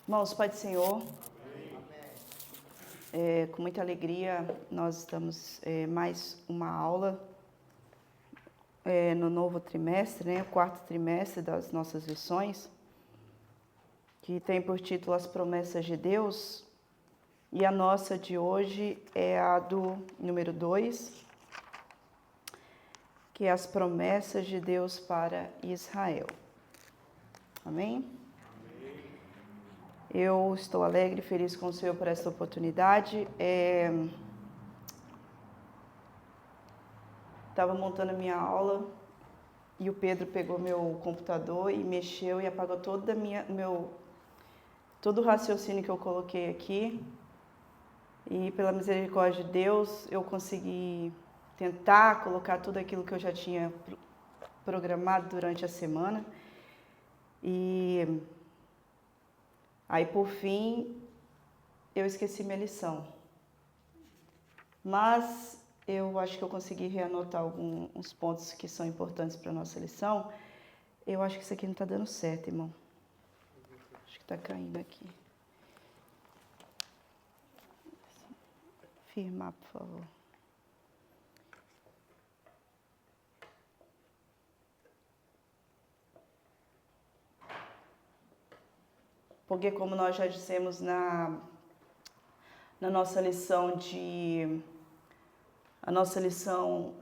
Irmãos, Pai do Senhor, com muita alegria nós estamos mais uma aula no novo trimestre, o quarto trimestre das nossas lições, que tem por título As Promessas de Deus, e a nossa de hoje é a do número 2, que é as promessas de Deus para Israel. Amém? Eu estou alegre e feliz com o Senhor por essa oportunidade. Estava montando a minha aula e o Pedro pegou meu computador e mexeu e apagou todo o raciocínio que eu coloquei aqui. E pela misericórdia de Deus, eu consegui tentar colocar tudo aquilo que eu já tinha programado durante a semana. E aí, por fim, eu esqueci minha lição. Mas eu acho que eu consegui reanotar alguns pontos que são importantes para a nossa lição. Eu acho que isso aqui não está dando certo, irmão. Acho que está caindo aqui. Firmar, por favor. Porque como nós já dissemos na nossa lição A nossa lição...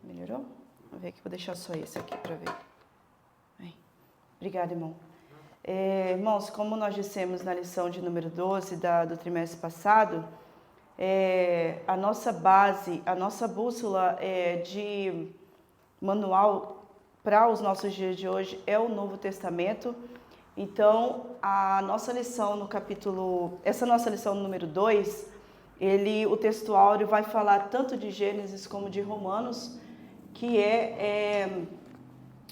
Melhorou? Vou ver aqui, vou deixar só esse aqui para ver. Obrigada, irmão. Irmãos, como nós dissemos na lição de número 12 do trimestre passado, a nossa base, a nossa bússola de manual para os nossos dias de hoje é o Novo Testamento. Então, a nossa lição no capítulo... Essa nossa lição número 2, o textuário vai falar tanto de Gênesis como de Romanos, que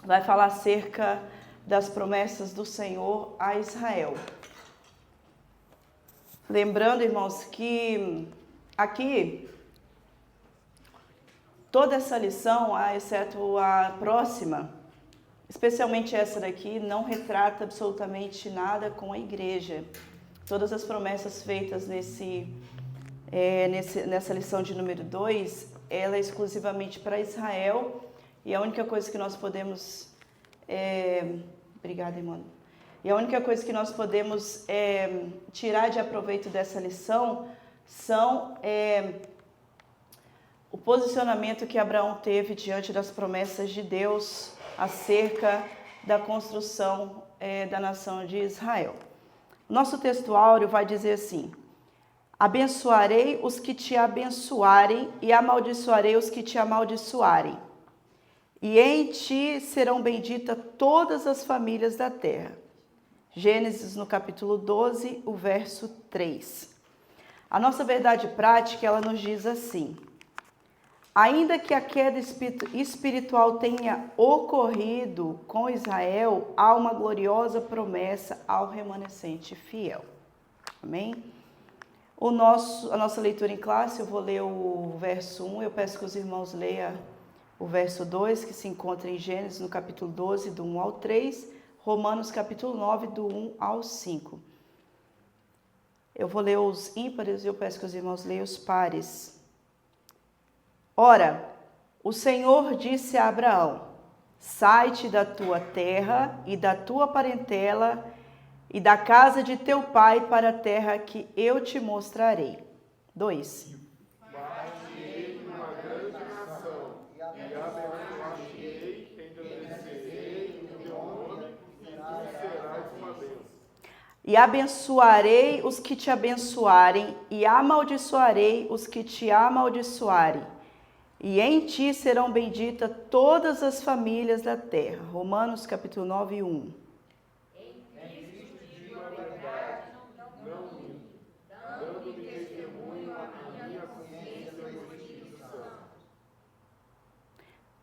vai falar acerca das promessas do Senhor a Israel. Lembrando, irmãos, que aqui, toda essa lição, exceto a próxima, especialmente essa daqui, não retrata absolutamente nada com a igreja. Todas as promessas feitas nessa lição de número 2, ela é exclusivamente para Israel, e a única coisa que nós podemos... Obrigada, irmão. E a única coisa que nós podemos tirar de aproveito dessa lição são o posicionamento que Abraão teve diante das promessas de Deus acerca da construção da nação de Israel. Nosso textuário vai dizer assim: abençoarei os que te abençoarem e amaldiçoarei os que te amaldiçoarem. E em ti serão benditas todas as famílias da terra. Gênesis, no capítulo 12, o verso 3. A nossa verdade prática, ela nos diz assim: ainda que a queda espiritual tenha ocorrido com Israel, há uma gloriosa promessa ao remanescente fiel. Amém? A nossa leitura em classe, eu vou ler o verso 1, eu peço que os irmãos leiam o verso 2, que se encontra em Gênesis, no capítulo 12, do 1 ao 3, Romanos, capítulo 9, do 1 ao 5. Eu vou ler os ímpares e eu peço que os irmãos leiam os pares. Ora, o Senhor disse a Abraão: sai-te da tua terra e da tua parentela e da casa de teu pai para a terra que eu te mostrarei. 2. E abençoarei os que te abençoarem, e amaldiçoarei os que te amaldiçoarem. E em ti serão benditas todas as famílias da terra. Romanos capítulo 9, 1.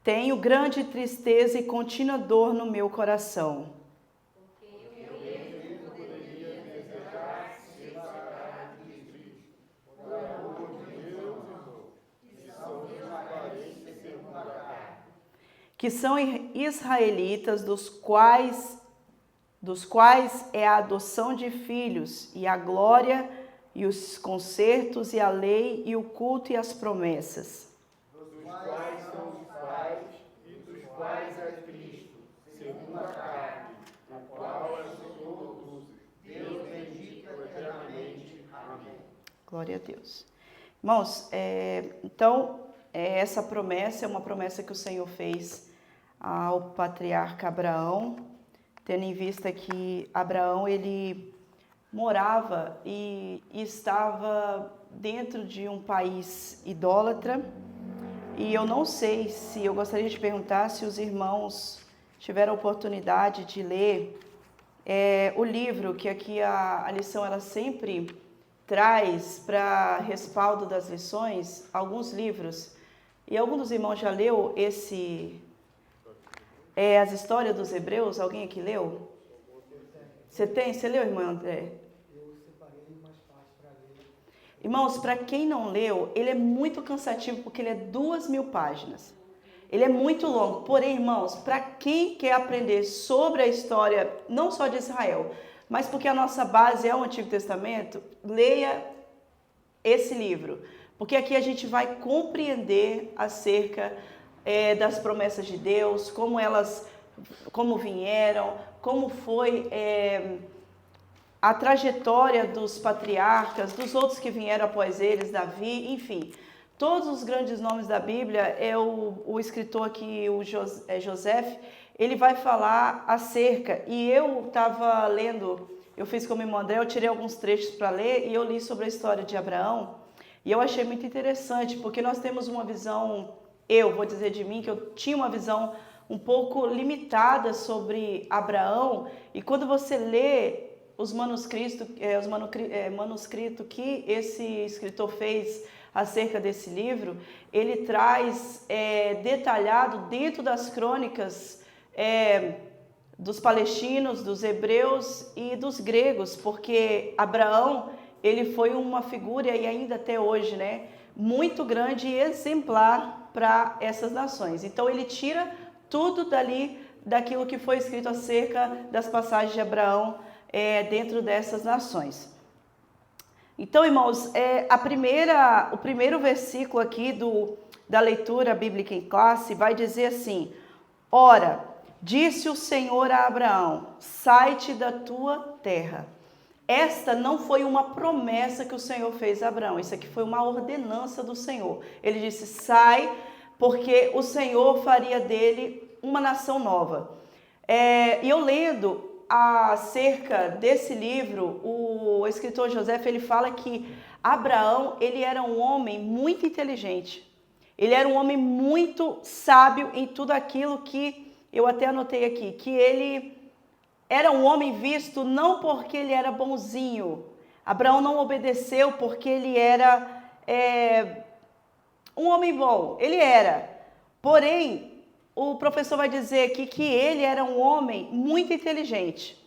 Tenho grande tristeza e contínua dor no meu coração. Que são israelitas, dos quais dos quais é a adoção de filhos, e a glória, e os concertos, e a lei, e o culto, e as promessas. Dos quais são os pais, e dos quais é Cristo, segundo a carne, o qual é o Senhor dos Deus bendito eternamente. Amém. Glória a Deus. Irmãos, então, essa promessa é uma promessa que o Senhor fez ao patriarca Abraão, tendo em vista que Abraão, ele morava e estava dentro de um país idólatra. E eu não sei se, eu gostaria de perguntar se os irmãos tiveram a oportunidade de ler o livro, que aqui a lição ela sempre traz para respaldo das lições, alguns livros. E algum dos irmãos já leu as histórias dos Hebreus? Alguém aqui leu? Você tem? Você leu, irmão André? Eu separei umas partes para ler. Irmãos, para quem não leu, ele é muito cansativo porque ele é 2.000 páginas. Ele é muito longo. Porém, irmãos, para quem quer aprender sobre a história, não só de Israel, mas porque a nossa base é o Antigo Testamento, leia esse livro. Porque aqui a gente vai compreender acerca das promessas de Deus, como vieram, como foi a trajetória dos patriarcas, dos outros que vieram após eles, Davi, enfim. Todos os grandes nomes da Bíblia, o escritor aqui, o José, ele vai falar acerca. E eu estava lendo, eu fiz como o irmão André, eu tirei alguns trechos para ler e eu li sobre a história de Abraão. E eu achei muito interessante, porque nós temos uma visão, eu vou dizer de mim, que eu tinha uma visão um pouco limitada sobre Abraão. E quando você lê os manuscritos que esse escritor fez acerca desse livro, ele traz detalhado dentro das crônicas dos palestinos, dos hebreus e dos gregos, porque Abraão, ele foi uma figura, e ainda até hoje, né, muito grande e exemplar para essas nações. Então ele tira tudo daquilo que foi escrito acerca das passagens de Abraão dentro dessas nações. Então, irmãos, o primeiro versículo aqui da leitura bíblica em classe vai dizer assim: Ora, disse o Senhor a Abraão, sai-te da tua terra. Esta não foi uma promessa que o Senhor fez a Abraão, isso aqui foi uma ordenança do Senhor. Ele disse, sai, porque o Senhor faria dele uma nação nova. E eu lendo acerca desse livro, o escritor José, ele fala que Abraão, ele era um homem muito inteligente. Ele era um homem muito sábio em tudo aquilo que eu até anotei aqui, que ele era um homem visto não porque ele era bonzinho. Abraão não obedeceu porque ele era um homem bom. Ele era. Porém, o professor vai dizer aqui que ele era um homem muito inteligente.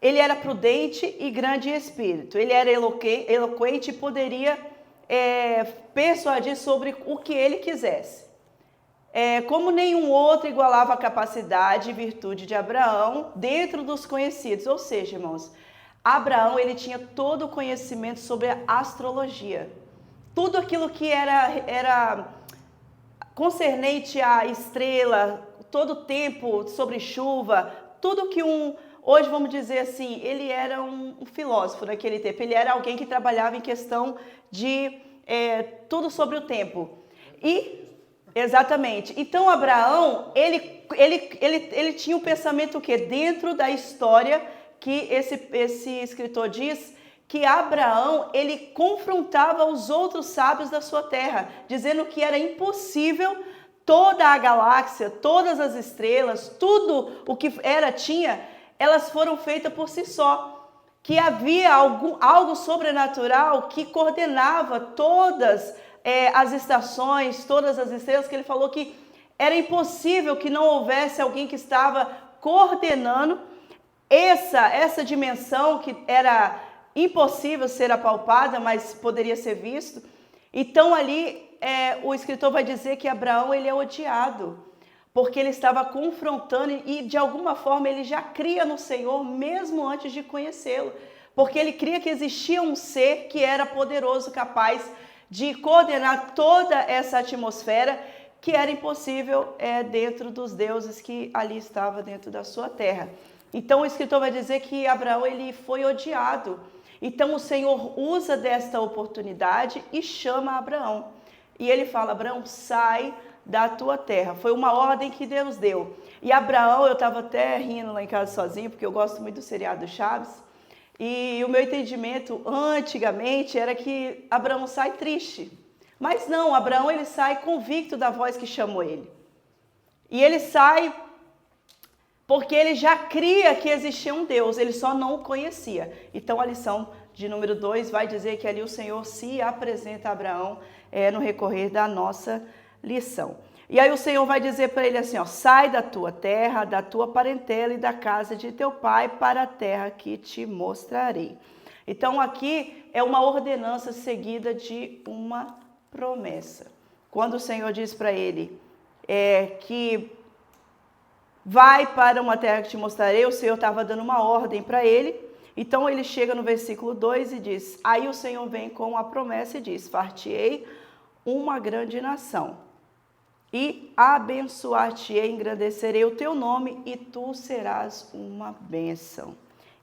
Ele era prudente e grande em espírito. Ele era eloquente e poderia persuadir sobre o que ele quisesse. Como nenhum outro igualava a capacidade e virtude de Abraão dentro dos conhecidos. Ou seja, irmãos, Abraão ele tinha todo o conhecimento sobre a astrologia. Tudo aquilo que era concernente à estrela, todo o tempo sobre chuva, tudo que hoje vamos dizer assim, ele era um filósofo naquele tempo. Ele era alguém que trabalhava em questão de tudo sobre o tempo. Exatamente. Então, Abraão, ele tinha um pensamento que dentro da história que esse escritor diz que Abraão, ele confrontava os outros sábios da sua terra, dizendo que era impossível toda a galáxia, todas as estrelas, tudo o que tinha, elas foram feitas por si só. Que havia algo sobrenatural que coordenava todas as estações, todas as estrelas, que ele falou que era impossível que não houvesse alguém que estava coordenando essa dimensão que era impossível ser apalpada, mas poderia ser visto. Então ali o escritor vai dizer que Abraão ele é odiado, porque ele estava confrontando e de alguma forma ele já cria no Senhor mesmo antes de conhecê-lo, porque ele cria que existia um ser que era poderoso, capaz de coordenar toda essa atmosfera que era impossível dentro dos deuses que ali estavam dentro da sua terra. Então o escritor vai dizer que Abraão ele foi odiado. Então o Senhor usa desta oportunidade e chama Abraão. E ele fala: Abraão, sai da tua terra. Foi uma ordem que Deus deu. E Abraão, eu estava até rindo lá em casa sozinho, porque eu gosto muito do seriado Chaves. E o meu entendimento antigamente era que Abraão sai triste. Mas não, Abraão ele sai convicto da voz que chamou ele. E ele sai porque ele já cria que existia um Deus, ele só não o conhecia. Então a lição de número 2 vai dizer que ali o Senhor se apresenta a Abraão no recorrer da nossa lição. E aí o Senhor vai dizer para ele assim, ó: sai da tua terra, da tua parentela e da casa de teu pai para a terra que te mostrarei. Então aqui é uma ordenança seguida de uma promessa. Quando o Senhor diz para ele que vai para uma terra que te mostrarei, o Senhor estava dando uma ordem para ele. Então ele chega no versículo 2 e diz: aí o Senhor vem com a promessa e diz: far-te-ei uma grande nação, e abençoar-te-ei, engrandecerei o teu nome, e tu serás uma bênção.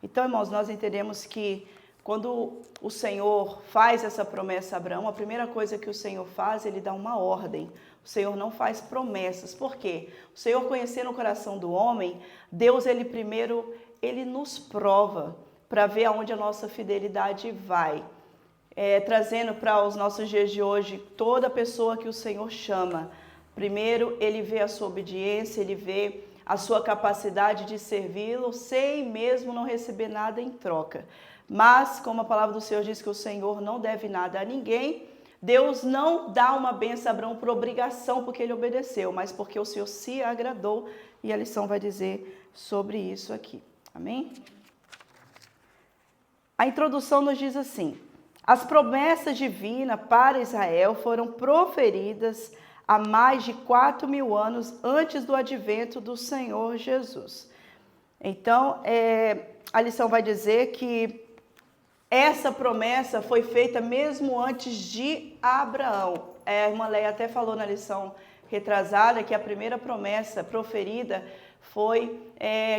Então, irmãos, nós entendemos que quando o Senhor faz essa promessa a Abraão, a primeira coisa que o Senhor faz, ele dá uma ordem. O Senhor não faz promessas. Por quê? O Senhor, conhecendo o coração do homem, Deus, ele primeiro, ele nos prova para ver aonde a nossa fidelidade vai. Trazendo para os nossos dias de hoje, toda pessoa que o Senhor chama, primeiro ele vê a sua obediência, ele vê a sua capacidade de servi-lo sem mesmo não receber nada em troca. Mas, como a palavra do Senhor diz que o Senhor não deve nada a ninguém, Deus não dá uma bênção a Abraão por obrigação, porque ele obedeceu, mas porque o Senhor se agradou, e a lição vai dizer sobre isso aqui. Amém? A introdução nos diz assim: as promessas divinas para Israel foram proferidas há mais de 4.000 anos antes do advento do Senhor Jesus. Então, a lição vai dizer que essa promessa foi feita mesmo antes de Abraão. A irmã Leia até falou na lição retrasada que a primeira promessa proferida foi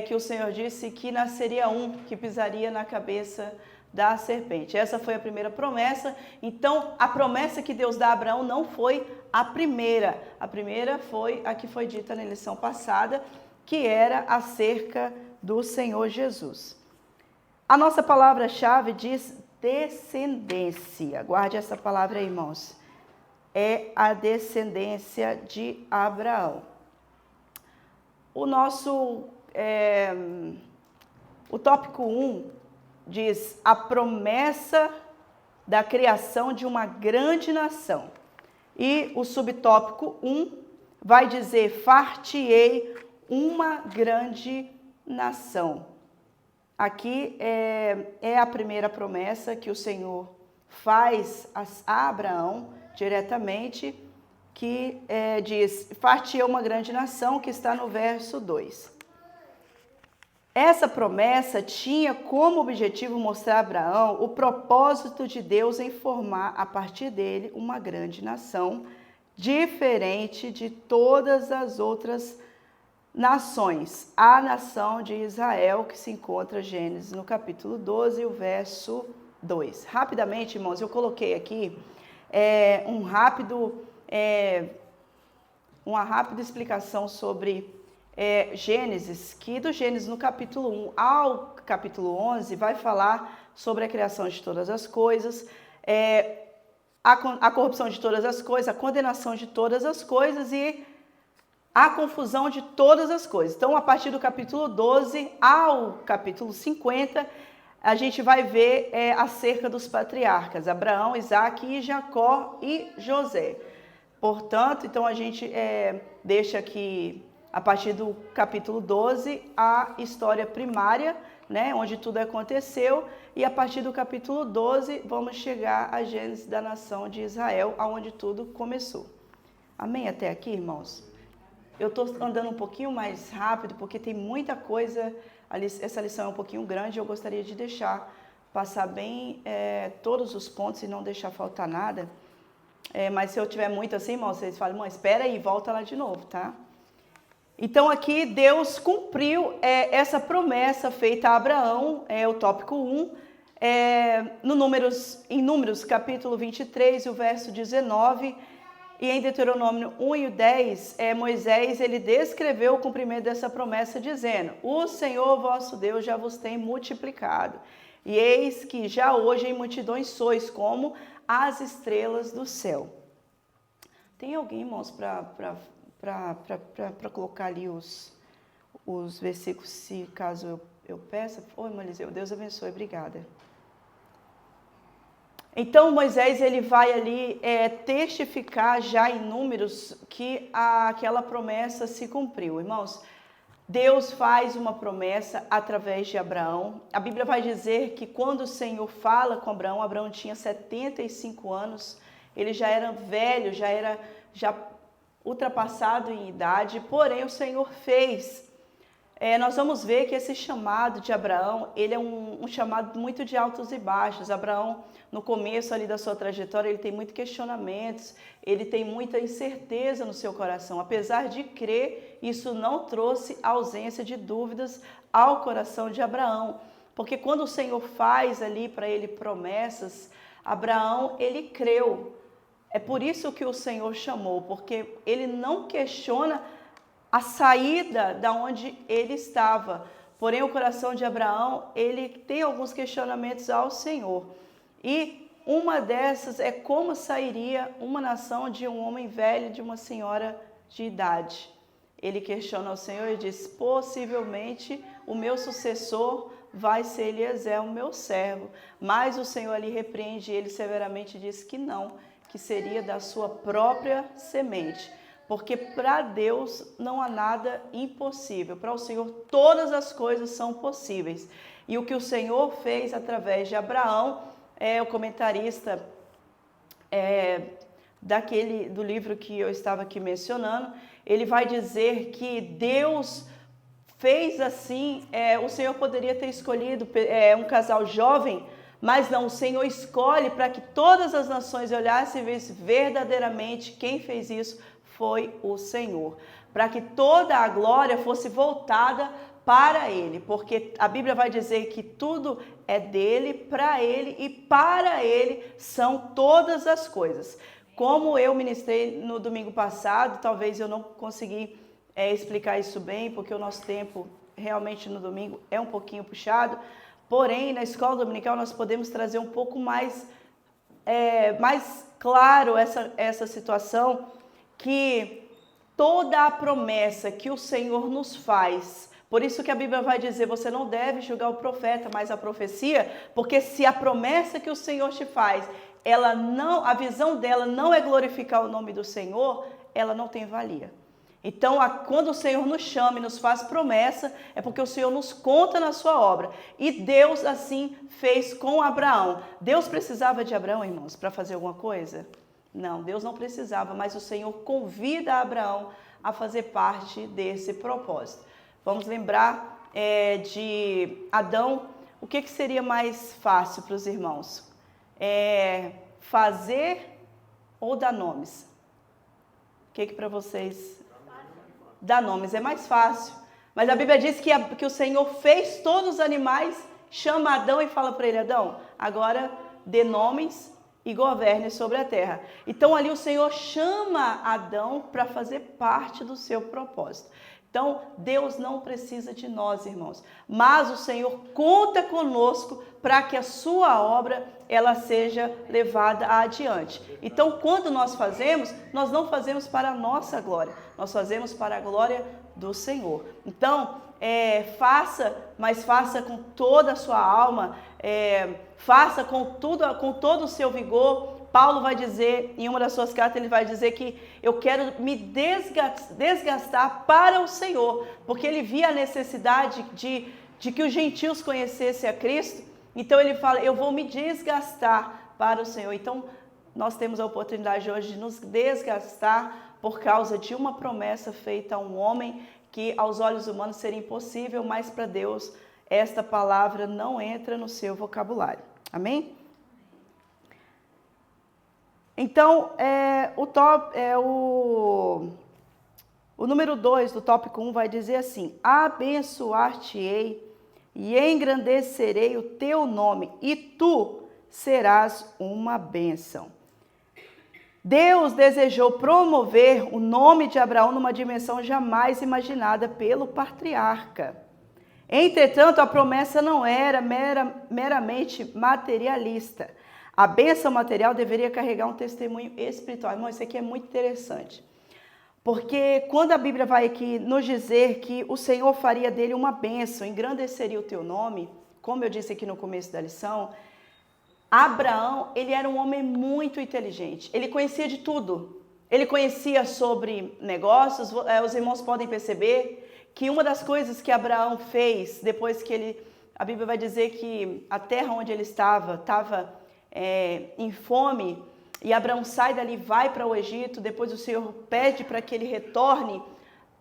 que o Senhor disse que nasceria um que pisaria na cabeça da serpente. Essa foi a primeira promessa. Então, a promessa que Deus dá a Abraão não foi a primeira. A primeira foi a que foi dita na lição passada, que era acerca do Senhor Jesus. A nossa palavra-chave diz descendência. Guarde essa palavra aí, irmãos. É a descendência de Abraão. O tópico 1 diz a promessa da criação de uma grande nação. E o subtópico 1 vai dizer far-te-ei uma grande nação. Aqui é a primeira promessa que o Senhor faz a Abraão diretamente, que diz, far-te-ei uma grande nação, que está no verso 2. Essa promessa tinha como objetivo mostrar a Abraão o propósito de Deus em formar a partir dele uma grande nação, diferente de todas as outras nações, a nação de Israel, que se encontra em Gênesis no capítulo 12, o verso 2. Rapidamente, irmãos, eu coloquei aqui uma rápida explicação sobre Gênesis, que do Gênesis no capítulo 1 ao capítulo 11 vai falar sobre a criação de todas as coisas, a corrupção de todas as coisas, a condenação de todas as coisas e a confusão de todas as coisas. Então, a partir do capítulo 12 ao capítulo 50, a gente vai ver acerca dos patriarcas, Abraão, Isaque e Jacó e José. Portanto, então a gente deixa aqui, a partir do capítulo 12, a história primária, né, onde tudo aconteceu, e a partir do capítulo 12, vamos chegar à Gênesis da nação de Israel, aonde tudo começou. Amém até aqui, irmãos? Eu estou andando um pouquinho mais rápido porque tem muita coisa, essa lição é um pouquinho grande, eu gostaria de passar bem todos os pontos e não deixar faltar nada. Mas se eu tiver muito assim, irmão, vocês falam, irmão, espera aí, volta lá de novo, tá? Então aqui Deus cumpriu essa promessa feita a Abraão, o tópico 1, em Números capítulo 23, o verso 19, e em Deuteronômio 1 e 10, Moisés ele descreveu o cumprimento dessa promessa dizendo, o Senhor vosso Deus já vos tem multiplicado, e eis que já hoje em multidões sois como as estrelas do céu. Tem alguém, irmãos, para colocar ali os versículos, se caso eu peça? Oi, irmã Eliseu, Deus abençoe, obrigada. Então, Moisés, ele vai ali testificar já em Números que aquela promessa se cumpriu. Irmãos, Deus faz uma promessa através de Abraão. A Bíblia vai dizer que quando o Senhor fala com Abraão, Abraão tinha 75 anos, ele já era velho, já ultrapassado em idade, porém o Senhor fez. Nós vamos ver que esse chamado de Abraão, ele é um chamado muito de altos e baixos. Abraão, no começo ali da sua trajetória, ele tem muitos questionamentos, ele tem muita incerteza no seu coração. Apesar de crer, isso não trouxe ausência de dúvidas ao coração de Abraão. Porque quando o Senhor faz ali para ele promessas, Abraão, ele creu. É por isso que o Senhor chamou, porque ele não questiona a saída da onde ele estava. Porém, o coração de Abraão, ele tem alguns questionamentos ao Senhor. E uma dessas é como sairia uma nação de um homem velho, de uma senhora de idade. Ele questiona ao Senhor e diz, possivelmente o meu sucessor vai ser Eliezer, o meu servo. Mas o Senhor ali repreende ele severamente e diz que não, que seria da sua própria semente. Porque para Deus não há nada impossível. Para o Senhor todas as coisas são possíveis. E o que o Senhor fez através de Abraão, o comentarista do livro que eu estava aqui mencionando, ele vai dizer que Deus fez assim, o Senhor poderia ter escolhido um casal jovem, mas não, o Senhor escolhe para que todas as nações olhassem e vissem verdadeiramente quem fez isso foi o Senhor, para que toda a glória fosse voltada para Ele, porque a Bíblia vai dizer que tudo é dele, para Ele e para Ele são todas as coisas. Como eu ministrei no domingo passado, talvez eu não consegui explicar isso bem, porque o nosso tempo realmente no domingo é um pouquinho puxado, porém na escola dominical nós podemos trazer um pouco mais claro essa situação, que toda a promessa que o Senhor nos faz, por isso que a Bíblia vai dizer, você não deve julgar o profeta, mas a profecia, porque se a promessa que o Senhor te faz, a visão dela não é glorificar o nome do Senhor, ela não tem valia. Então, quando o Senhor nos chama e nos faz promessa, é porque o Senhor nos conta na sua obra. E Deus assim fez com Abraão. Deus precisava de Abraão, irmãos, para fazer alguma coisa? Não, Deus não precisava, mas o Senhor convida Abraão a fazer parte desse propósito. Vamos lembrar de Adão. O que seria mais fácil para os irmãos? Fazer ou dar nomes? O que para vocês? Dar nomes é mais fácil. Mas a Bíblia diz que o Senhor fez todos os animais, chama Adão e fala para ele, Adão, agora dê nomes e governe sobre a terra. Então ali o Senhor chama Adão para fazer parte do seu propósito. Então Deus não precisa de nós, irmãos, mas o Senhor conta conosco para que a sua obra ela seja levada adiante. Então quando nós não fazemos para a nossa glória, nós fazemos para a glória do Senhor. Então mas faça com toda a sua alma, faça com todo o seu vigor. Paulo vai dizer, em uma das suas cartas, ele vai dizer que eu quero me desgastar para o Senhor, porque ele via a necessidade de que os gentios conhecessem a Cristo. Então ele fala, eu vou me desgastar para o Senhor. Então nós temos a oportunidade hoje de nos desgastar por causa de uma promessa feita a um homem que aos olhos humanos seria impossível, mas para Deus esta palavra não entra no seu vocabulário. Amém? Então, o número 2 do tópico 1 vai dizer assim: abençoar-te-ei e engrandecerei o teu nome, e tu serás uma bênção. Deus desejou promover o nome de Abraão numa dimensão jamais imaginada pelo patriarca. Entretanto, a promessa não era meramente materialista. A bênção material deveria carregar um testemunho espiritual. Irmão, isso aqui é muito interessante. Porque quando a Bíblia vai aqui nos dizer que o Senhor faria dele uma bênção, engrandeceria o teu nome, como eu disse aqui no começo da lição, Abraão, ele era um homem muito inteligente. Ele conhecia de tudo. Ele conhecia sobre negócios. Os irmãos podem perceber que uma das coisas que Abraão fez, depois que a Bíblia vai dizer que a terra onde ele estava em fome, e Abraão sai dali, vai para o Egito, depois o Senhor pede para que ele retorne,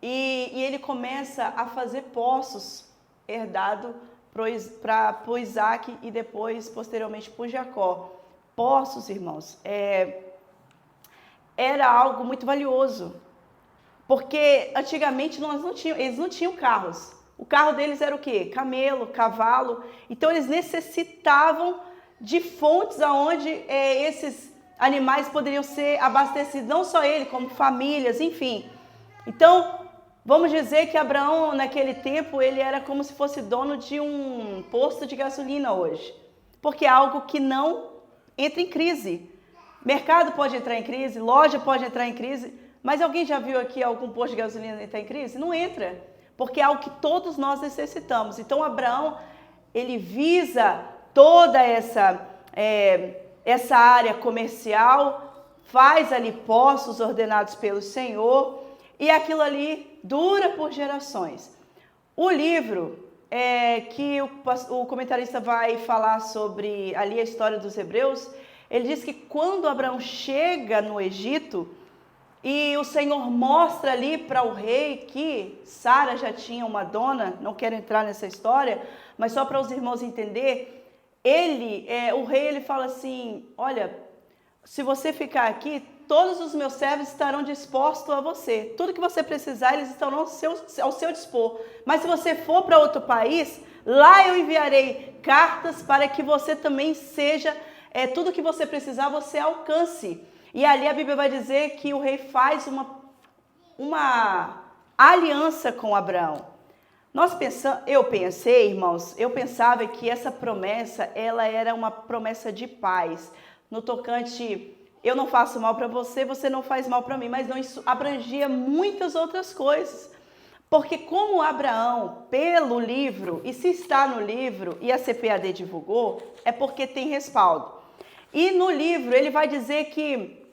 e ele começa a fazer poços, herdado para o Isaac e depois, posteriormente, para o Jacó. Poços, irmãos, era algo muito valioso, porque antigamente eles não tinham carros. O carro deles era o quê? Camelo, cavalo. Então eles necessitavam de fontes aonde esses animais poderiam ser abastecidos, não só ele, como famílias, enfim. Então, vamos dizer que Abraão, naquele tempo, ele era como se fosse dono de um posto de gasolina hoje, porque é algo que não entra em crise. Mercado pode entrar em crise, loja pode entrar em crise, mas alguém já viu aqui algum posto de gasolina entrar em crise? Não entra, porque é algo que todos nós necessitamos. Então, Abraão, ele visa toda essa área comercial, faz ali poços ordenados pelo Senhor, e aquilo ali dura por gerações. O livro que o comentarista vai falar sobre ali a história dos hebreus, ele diz que quando Abraão chega no Egito, e o Senhor mostra ali para o rei que Sara já tinha uma dona, não quero entrar nessa história, mas só para os irmãos entenderem, o rei ele fala assim: olha, se você ficar aqui, todos os meus servos estarão dispostos a você. Tudo que você precisar, eles estarão ao seu dispor. Mas se você for para outro país, lá eu enviarei cartas para que você também seja, tudo que você precisar, você alcance. E ali a Bíblia vai dizer que o rei faz uma aliança com Abraão. Eu pensava que essa promessa, ela era uma promessa de paz. No tocante, eu não faço mal para você, você não faz mal para mim. Mas não, isso abrangia muitas outras coisas. Porque como Abraão, pelo livro, e se está no livro, e a CPAD divulgou, é porque tem respaldo. E no livro ele vai dizer que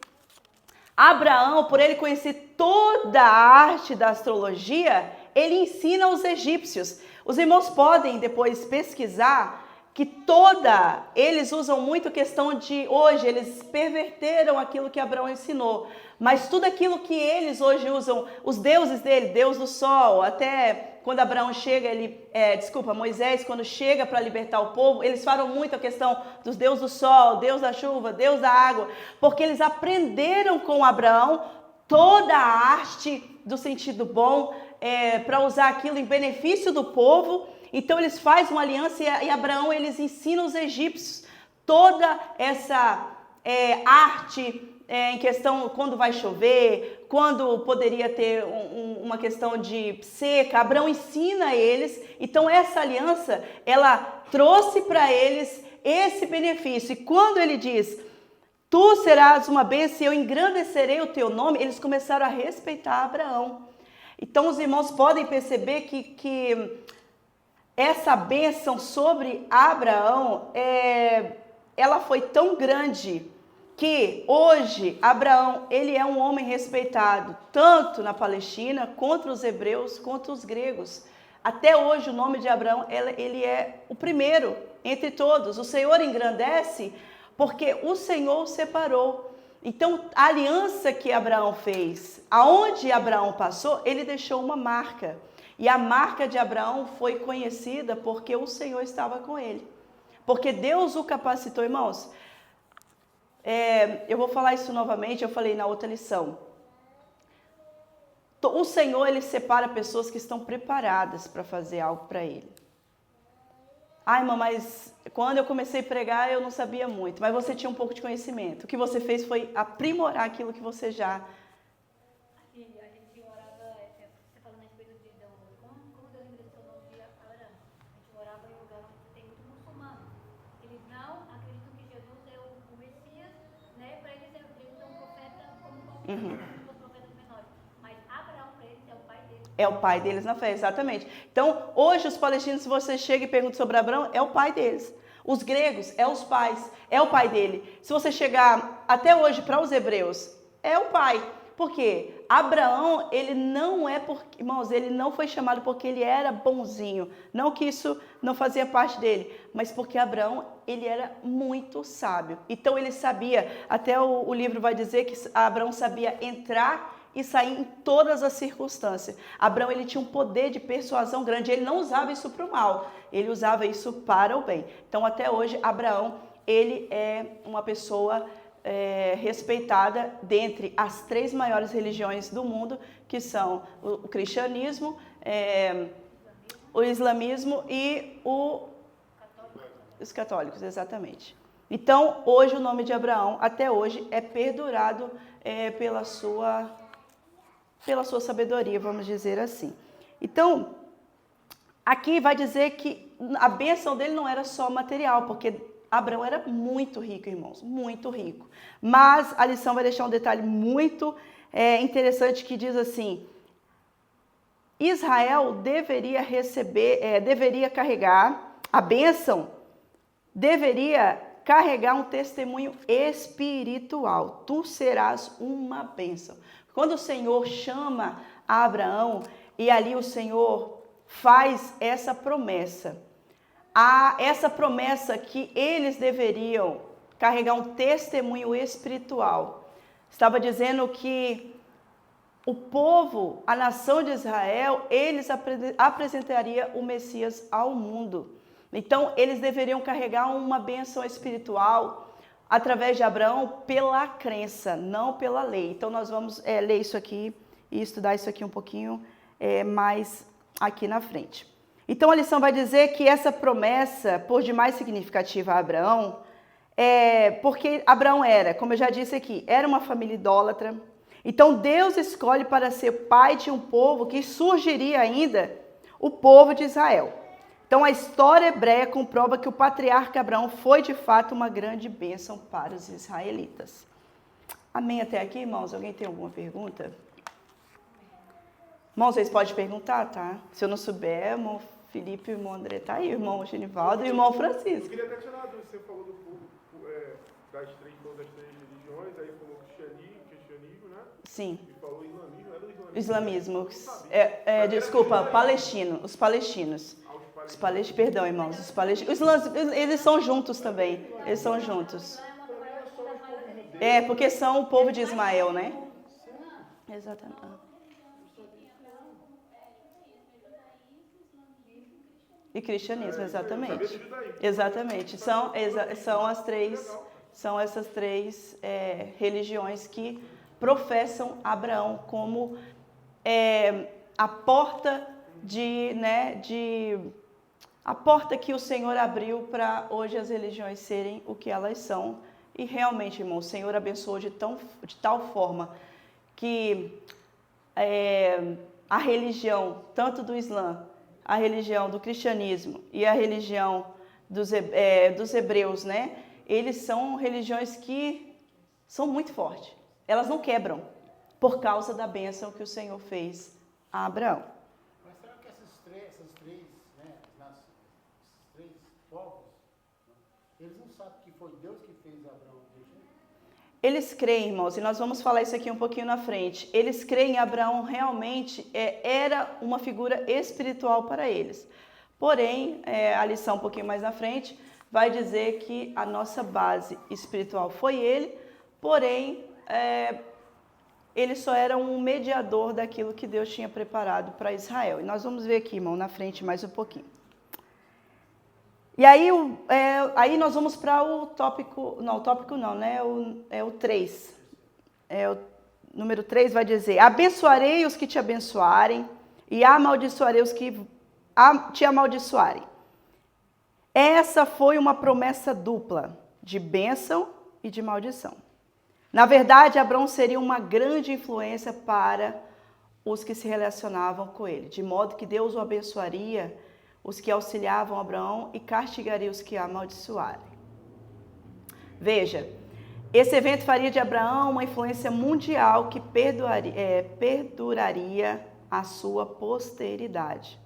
Abraão, por ele conhecer toda a arte da astrologia, ele ensina aos egípcios. Os irmãos podem depois pesquisar que eles usam muito questão de, hoje, eles perverteram aquilo que Abraão ensinou. Mas tudo aquilo que eles hoje usam, os deuses dele, Deus do sol, até quando Abraão chega, Moisés, quando chega para libertar o povo, eles falam muito a questão dos deuses do sol, Deus da chuva, Deus da água, porque eles aprenderam com Abraão toda a arte do sentido bom, para usar aquilo em benefício do povo. Então eles fazem uma aliança e Abraão, eles ensinam os egípcios toda essa arte em questão quando vai chover, quando poderia ter uma questão de seca. Abraão ensina eles. Então essa aliança, ela trouxe para eles esse benefício. E quando ele diz: tu serás uma bênção e eu engrandecerei o teu nome, eles começaram a respeitar Abraão. Então os irmãos podem perceber que essa bênção sobre Abraão, ela foi tão grande que hoje Abraão, ele é um homem respeitado, tanto na Palestina, contra os hebreus, contra os gregos. Até hoje o nome de Abraão, ele é o primeiro entre todos. O Senhor engrandece porque o Senhor o separou. Então, a aliança que Abraão fez, aonde Abraão passou, ele deixou uma marca. E a marca de Abraão foi conhecida porque o Senhor estava com ele. Porque Deus o capacitou, irmãos. Eu vou falar isso novamente, eu falei na outra lição. O Senhor, ele separa pessoas que estão preparadas para fazer algo para ele. Ai, irmã, mas quando eu comecei a pregar, eu não sabia muito. Mas você tinha um pouco de conhecimento. O que você fez foi aprimorar aquilo que você já... Aqui, a gente orava, você falando a respeito de como Deus endereçou o nome de Abraão. A gente orava em um lugar onde tem muito muçulmano. Eles não acreditam que Jesus é o Messias, né? Para eles é um profeta como os profetas menores. Mas Abraão, para eles, é o pai deles. É o pai deles na fé, exatamente. Então, hoje os palestinos, se você chega e pergunta sobre Abraão, é o pai deles. Os gregos, é os pais, é o pai dele. Se você chegar até hoje para os hebreus, é o pai. Por quê? Abraão, ele não é, irmãos, ele não foi chamado porque ele era bonzinho. Não que isso não fazia parte dele, mas porque Abraão, ele era muito sábio. Então ele sabia, até o livro vai dizer que Abraão sabia entrar e sair em todas as circunstâncias. Abraão, ele tinha um poder de persuasão grande, ele não usava isso para o mal, ele usava isso para o bem. Então, até hoje, Abraão, ele é uma pessoa respeitada dentre as 3 maiores religiões do mundo, que são o cristianismo, o islamismo e os católicos, exatamente. Então, hoje, o nome de Abraão, até hoje, é perdurado pela sua sabedoria, vamos dizer assim. Então, aqui vai dizer que a bênção dele não era só material, porque Abraão era muito rico, irmãos, muito rico. Mas a lição vai deixar um detalhe muito interessante que diz assim: Israel deveria deveria carregar a bênção, deveria carregar um testemunho espiritual. Tu serás uma bênção. Quando o Senhor chama a Abraão e ali o Senhor faz essa promessa que eles deveriam carregar um testemunho espiritual. Estava dizendo que o povo, a nação de Israel, eles apresentariam o Messias ao mundo. Então, eles deveriam carregar uma bênção espiritual através de Abraão pela crença, não pela lei. Então, nós vamos ler isso aqui e estudar isso aqui um pouquinho mais aqui na frente. Então, a lição vai dizer que essa promessa, por demais significativa a Abraão, porque Abraão era, como eu já disse aqui, era uma família idólatra. Então, Deus escolhe para ser pai de um povo que surgiria ainda, o povo de Israel. Então, a história hebreia comprova que o patriarca Abraão foi, de fato, uma grande bênção para os israelitas. Amém até aqui, irmãos? Alguém tem alguma pergunta? Irmãos, vocês podem perguntar, tá? Se eu não souber, irmão Felipe, irmão André tá aí, irmão Genivaldo e irmão Francisco. Eu queria até tirar dúvida, você falou das três religiões, aí falou cristianismo, né? Sim. E falou islamismo, era o Islamismo. Desculpa, os palestinos. Perdão, irmãos, os palestinos. Eles são juntos também. Eles são juntos. Porque são o povo de Ismael, né? Exatamente. E cristianismo, exatamente. Exatamente. São essas três religiões que professam Abraão como a porta a porta que o Senhor abriu para hoje as religiões serem o que elas são. E realmente, irmão, o Senhor abençoou de tal forma que a religião, tanto do Islã, a religião do cristianismo e a religião dos hebreus, né? Eles são religiões que são muito fortes. Elas não quebram por causa da bênção que o Senhor fez a Abraão. Mas será que esses três povos, eles não sabem que foi Deus que fez Abraão desse jeito? Eles creem, irmãos, e nós vamos falar isso aqui um pouquinho na frente. Eles creem que Abraão realmente era uma figura espiritual para eles. Porém, a lição um pouquinho mais na frente vai dizer que a nossa base espiritual foi ele, porém, ele só era um mediador daquilo que Deus tinha preparado para Israel. E nós vamos ver aqui, irmão, na frente mais um pouquinho. E aí, aí nós vamos para o tópico, não, o tópico não, né? O 3. O número 3 vai dizer: abençoarei os que te abençoarem e amaldiçoarei os que te amaldiçoarem. Essa foi uma promessa dupla, de bênção e de maldição. Na verdade, Abraão seria uma grande influência para os que se relacionavam com ele, de modo que Deus o abençoaria os que auxiliavam Abraão e castigaria os que amaldiçoarem. Veja, esse evento faria de Abraão uma influência mundial que perduraria a sua posteridade.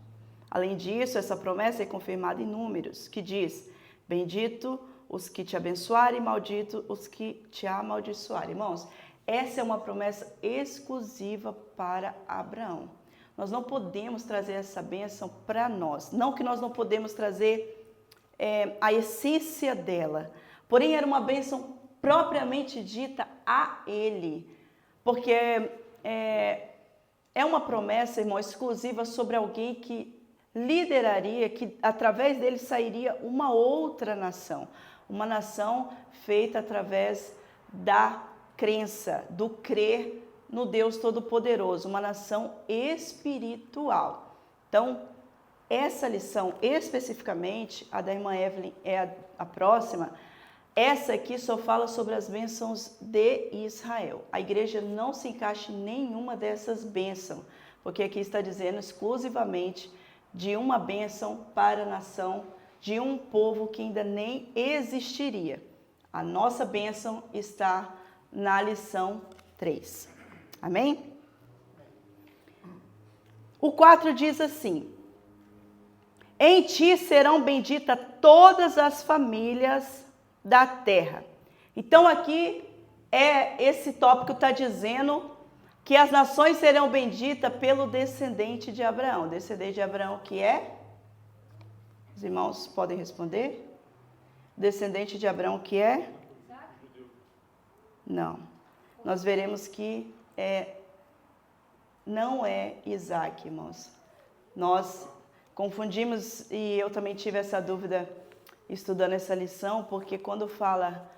Além disso, essa promessa é confirmada em Números, que diz: bendito os que te abençoarem, maldito os que te amaldiçoarem. Irmãos, essa é uma promessa exclusiva para Abraão. Nós não podemos trazer essa bênção para nós. Não que nós não podemos trazer a essência dela. Porém, era uma bênção propriamente dita a ele. Porque é uma promessa, irmão, exclusiva sobre alguém que lideraria, que através dele sairia uma outra nação. Uma nação feita através da crença, do crer no Deus Todo-Poderoso, uma nação espiritual. Então, essa lição especificamente, a da irmã Evelyn é a próxima, essa aqui só fala sobre as bênçãos de Israel. A igreja não se encaixa em nenhuma dessas bênçãos, porque aqui está dizendo exclusivamente de uma bênção para a nação, de um povo que ainda nem existiria. A nossa bênção está na lição 3. Amém? O 4 diz assim: em ti serão benditas todas as famílias da terra. Então aqui esse tópico está dizendo que as nações serão benditas pelo descendente de Abraão. Descendente de Abraão que é? Os irmãos podem responder? Descendente de Abraão que é? Não. Nós veremos que não é Isaac, irmãos. Nós confundimos, e eu também tive essa dúvida estudando essa lição, porque quando fala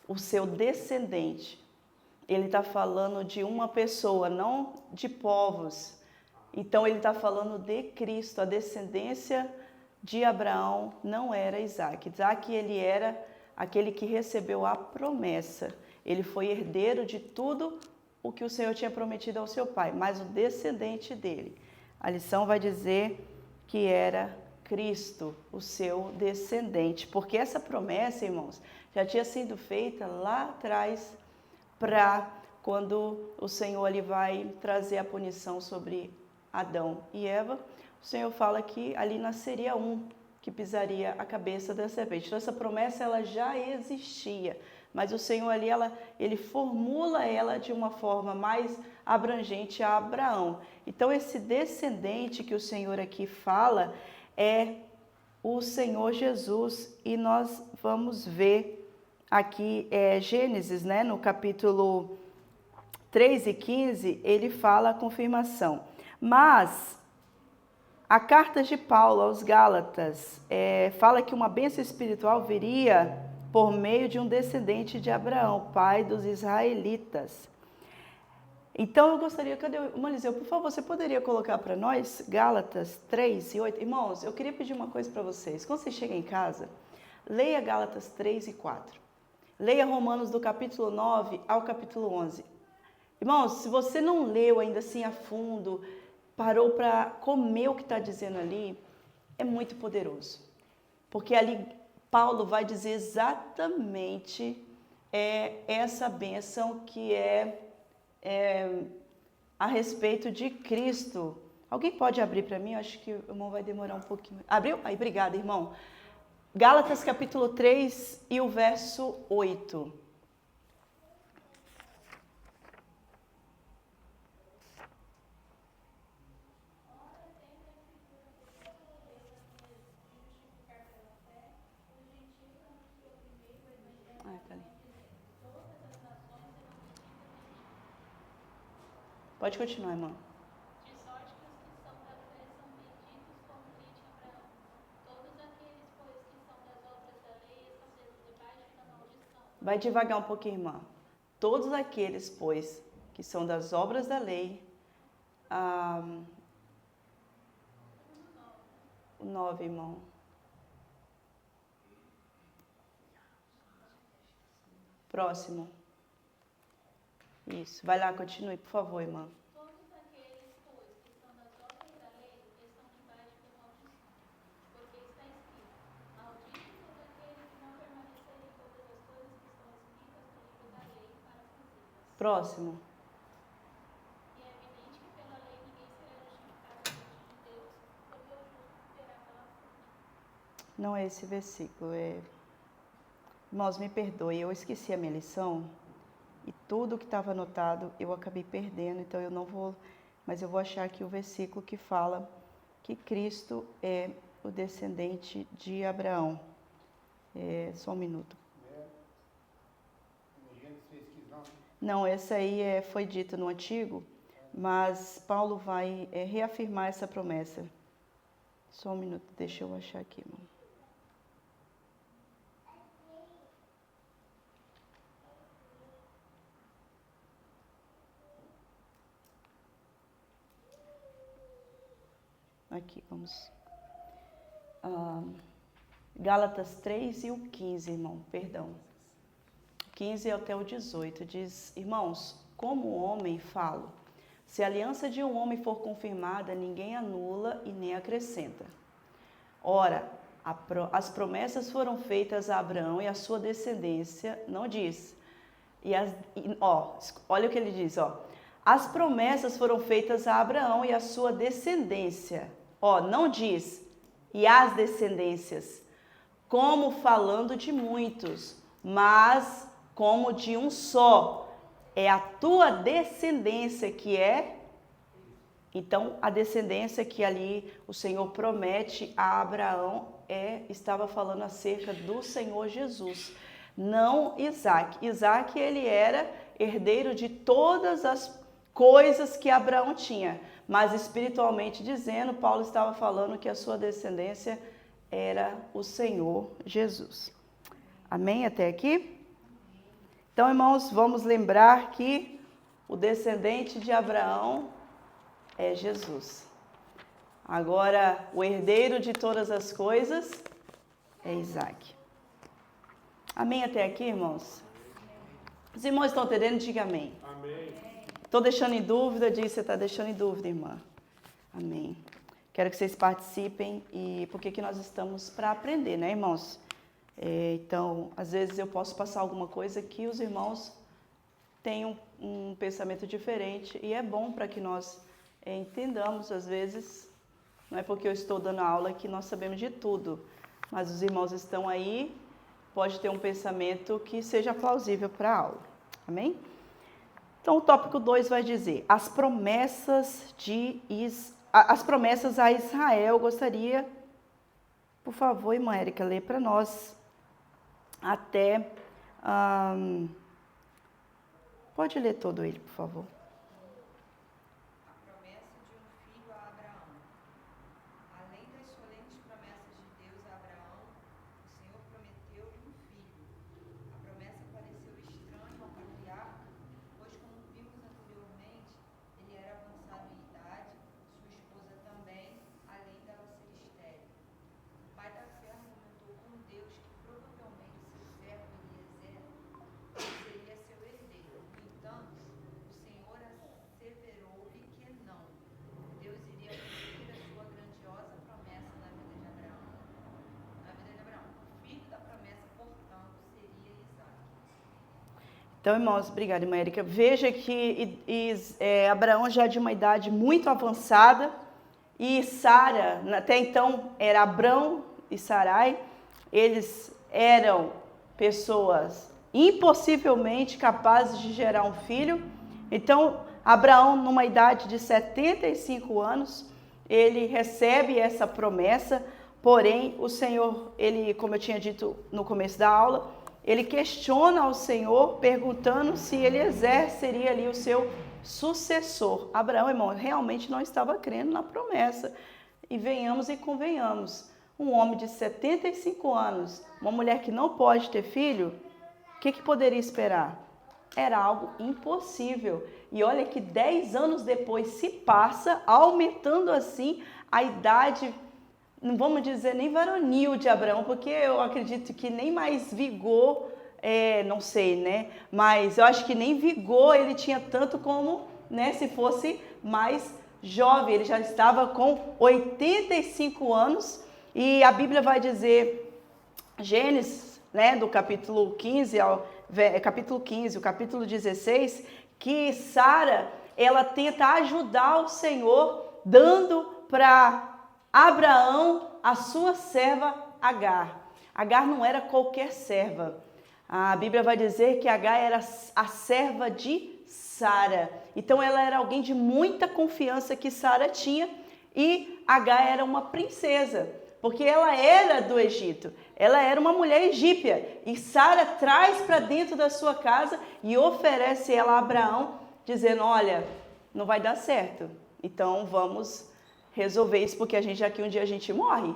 o seu descendente, ele está falando de uma pessoa, não de povos. Então ele está falando de Cristo. A descendência de Abraão não era Isaac. Isaac, ele era aquele que recebeu a promessa. Ele foi herdeiro de tudo o que o Senhor tinha prometido ao seu pai, mas o descendente dele. A lição vai dizer que era Cristo, o seu descendente, porque essa promessa, irmãos, já tinha sido feita lá atrás, para quando o Senhor ali vai trazer a punição sobre Adão e Eva. O Senhor fala que ali nasceria um que pisaria a cabeça da serpente. Então essa promessa ela já existia, mas o Senhor ali ele formula ela de uma forma mais abrangente a Abraão. Então esse descendente que o Senhor aqui fala é o Senhor Jesus, e nós vamos ver aqui Gênesis, né, no capítulo 3 e 15, ele fala a confirmação. Mas a carta de Paulo aos Gálatas fala que uma bênção espiritual viria por meio de um descendente de Abraão, pai dos israelitas. Então eu gostaria, cadê o Eliseu? Por favor, você poderia colocar para nós Gálatas 3 e 8? Irmãos, eu queria pedir uma coisa para vocês. Quando vocês chegam em casa, leia Gálatas 3 e 4. Leia Romanos do capítulo 9 ao capítulo 11. Irmãos, se você não leu ainda assim a fundo, parou para comer o que está dizendo ali, é muito poderoso. Porque ali Paulo vai dizer exatamente essa bênção que é a respeito de Cristo. Alguém pode abrir para mim? Eu acho que o irmão vai demorar um pouquinho. Abriu? Aí, obrigada, irmão. Gálatas capítulo 3 e o verso 8. Pode continuar, irmã. De sorte que os que são da fé são benditos como crente Abraão. Todos aqueles, pois, que são das obras da lei estão debaixo da maldição. Vai devagar um pouquinho, irmã. Todos aqueles, pois, que são das obras da lei. O 9, irmão. Próximo. Isso. Vai lá, continue, por favor, irmã. Todos aqueles, pois, que são das obras da lei estão debaixo da maldição. Porque está escrito: maldito todo aquele que não permanecer em todas as coisas que estão escritas no livro da lei para fazê-las. Próximo. E é evidente que pela lei ninguém será justificado diante de Deus, porque o justo viverá pela fé. Não é esse versículo. Irmãos, me perdoe, eu esqueci a minha lição. E tudo que estava anotado eu acabei perdendo, então eu não vou, mas eu vou achar aqui o versículo que fala que Cristo é o descendente de Abraão. Só um minuto. Gênesis 3:15, Não, essa aí foi dita no Antigo, mas Paulo vai reafirmar essa promessa. Só um minuto, deixa eu achar aqui, irmão. Aqui, vamos. Gálatas 3 e o 15, irmão, perdão. 15 até o 18, diz: irmãos, como homem falo, se a aliança de um homem for confirmada, ninguém anula e nem acrescenta. Ora, as promessas foram feitas a Abraão e a sua descendência, não diz. Olha o que ele diz, as promessas foram feitas a Abraão e a sua descendência. Não diz, e as descendências, como falando de muitos, mas como de um só. É a tua descendência que é. Então, a descendência que ali o Senhor promete a Abraão estava falando acerca do Senhor Jesus, não Isaac. Isaac, ele era herdeiro de todas as coisas que Abraão tinha, mas espiritualmente dizendo, Paulo estava falando que a sua descendência era o Senhor Jesus. Amém até aqui? Então, irmãos, vamos lembrar que o descendente de Abraão é Jesus. Agora, o herdeiro de todas as coisas é Isaac. Amém até aqui, irmãos? Os irmãos estão entendendo? Diga amém. Amém. Estou deixando em dúvida, diz, você está deixando em dúvida, irmã. Amém. Quero que vocês participem, e porque que nós estamos para aprender, né, irmãos? Então, às vezes eu posso passar alguma coisa que os irmãos tenham um pensamento diferente, e é bom para que nós entendamos, às vezes, não é porque eu estou dando aula que nós sabemos de tudo, mas os irmãos estão aí, pode ter um pensamento que seja plausível para a aula. Amém? Então, o tópico 2 vai dizer, as promessas a Israel. Eu gostaria, por favor, irmã Érica, ler para nós até... pode ler todo ele, por favor. A promessa de um filho a Abraão. Além das solentes promessas de Deus a Abraão, o Senhor prometeu-lhe um filho. A promessa pareceu estranha ao patriarca, pois, como vimos anteriormente, ele era avançado em idade, sua esposa também, além dela ser estéril. O pai da fé argumentou com Deus que provavelmente seu servo Eliezer seria seu herdeiro. No entanto, o Senhor asseverou-lhe que não. Deus iria cumprir a sua grandiosa promessa na vida de Abraão. O filho da promessa, portanto, seria Isaac. Então, irmãos, obrigada, irmã Érica. Veja que Abraão já de uma idade muito avançada, e Sara, até então era Abrão e Sarai, eles eram pessoas impossivelmente capazes de gerar um filho. Então, Abraão, numa idade de 75 anos, ele recebe essa promessa, porém, o Senhor, ele, como eu tinha dito no começo da aula, ele questiona ao Senhor, perguntando se Eliezer seria ali o seu sucessor. Abraão, irmão, realmente não estava crendo na promessa. E venhamos e convenhamos, um homem de 75 anos, uma mulher que não pode ter filho, o que poderia esperar? Era algo impossível. E olha que 10 anos depois se passa, aumentando assim a idade, não vamos dizer nem varonil de Abraão, porque eu acredito que nem mais vigor, não sei, né? Mas eu acho que nem vigor ele tinha tanto como, né, se fosse mais jovem. Ele já estava com 85 anos e a Bíblia vai dizer, Gênesis, né, do capítulo 15 ao capítulo 15, o capítulo 16, que Sara, ela tenta ajudar o Senhor, dando para Abraão a sua serva Agar. Agar não era qualquer serva. A Bíblia vai dizer que Agar era a serva de Sara. Então ela era alguém de muita confiança que Sara tinha, e Agar era uma princesa, porque ela era do Egito. Ela era uma mulher egípcia, e Sara traz para dentro da sua casa e oferece ela a Abraão, dizendo, olha, não vai dar certo, então vamos resolver isso, porque a gente aqui um dia a gente morre.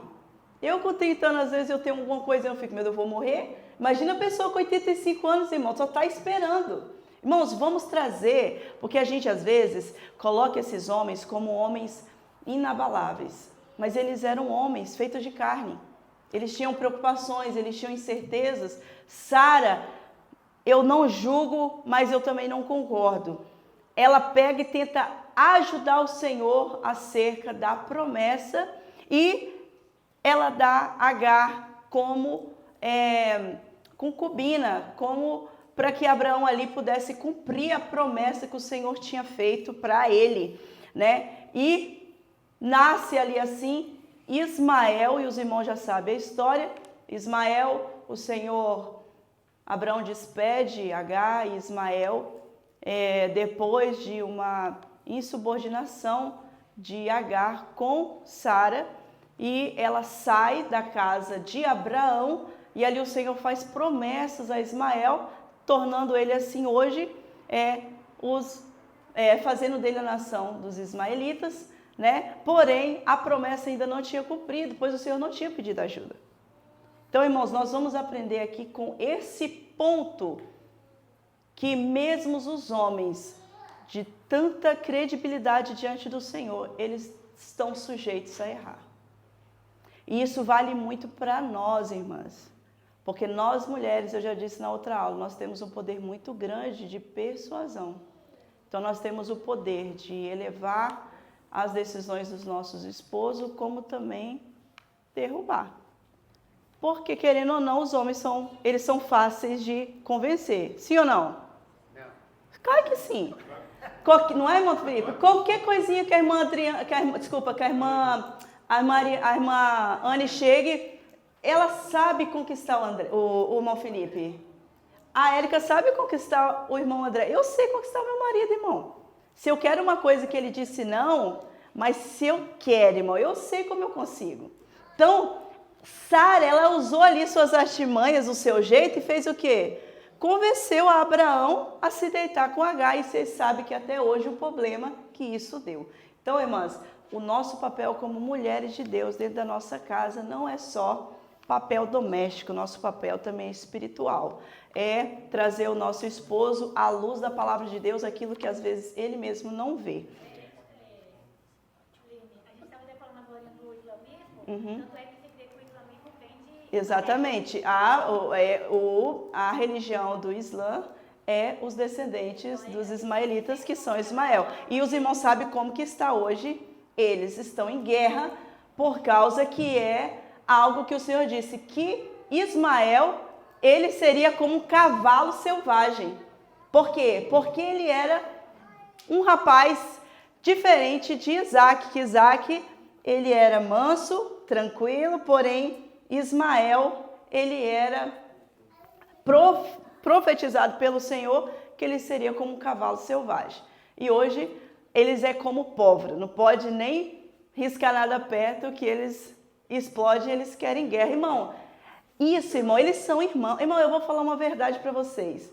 Eu com 30 anos, às vezes eu tenho alguma coisa e eu fico, meu Deus, eu vou morrer? Imagina a pessoa com 85 anos, irmão, só está esperando. Irmãos, vamos trazer, porque a gente às vezes coloca esses homens como homens inabaláveis, mas eles eram homens feitos de carne. Eles tinham preocupações, eles tinham incertezas. Sara, eu não julgo, mas eu também não concordo. Ela pega e tenta ajudar o Senhor acerca da promessa, e ela dá Agar como concubina, como para que Abraão ali pudesse cumprir a promessa que o Senhor tinha feito para ele, né? E nasce ali assim Ismael, e os irmãos já sabem a história. Ismael, o Senhor, Abraão despede Agar e Ismael, depois de uma insubordinação de Agar com Sara, e ela sai da casa de Abraão, e ali o Senhor faz promessas a Ismael, tornando ele assim hoje, fazendo dele a nação dos ismaelitas, né? Porém, a promessa ainda não tinha cumprido, pois o Senhor não tinha pedido ajuda. Então, irmãos, nós vamos aprender aqui com esse ponto, que mesmo os homens de tanta credibilidade diante do Senhor, eles estão sujeitos a errar. E isso vale muito para nós, irmãs, porque nós mulheres, eu já disse na outra aula, nós temos um poder muito grande de persuasão. Então nós temos o poder de elevar as decisões dos nossos esposos, como também derrubar. Porque, querendo ou não, os homens eles são fáceis de convencer. Sim ou não? Não. Claro que sim. Não é, irmão Felipe? Qualquer coisinha que a irmã Adriana, a irmã Anne chegue, ela sabe conquistar o irmão Felipe. A Érica sabe conquistar o irmão André. Eu sei conquistar meu marido, irmão. Se eu quero uma coisa que ele disse não, mas se eu quero, irmão, eu sei como eu consigo. Então, Sara, ela usou ali suas artimanhas, o seu jeito, e fez o quê? Convenceu a Abraão a se deitar com Agar, e vocês sabem que até hoje o problema que isso deu. Então, irmãs, o nosso papel como mulheres de Deus dentro da nossa casa não é só papel doméstico, nosso papel também é espiritual. É trazer o nosso esposo à luz da palavra de Deus, aquilo que às vezes ele mesmo não vê. A gente estava até falando agora do islamismo, tanto é que se vê que o islamismo vem de... Exatamente. A religião do Islã é os descendentes dos ismaelitas, que são Ismael. E os irmãos sabem como que está hoje. Eles estão em guerra por causa que é algo que o Senhor disse, que Ismael, ele seria como um cavalo selvagem. Por quê? Porque ele era um rapaz diferente de Isaac, que Isaac, ele era manso, tranquilo, porém Ismael, ele era profetizado pelo Senhor que ele seria como um cavalo selvagem. E hoje eles é como pólvora, não pode nem riscar nada perto que eles explodem, eles querem guerra. Irmão, isso, irmão, eles são irmãos. Irmão, eu vou falar uma verdade para vocês.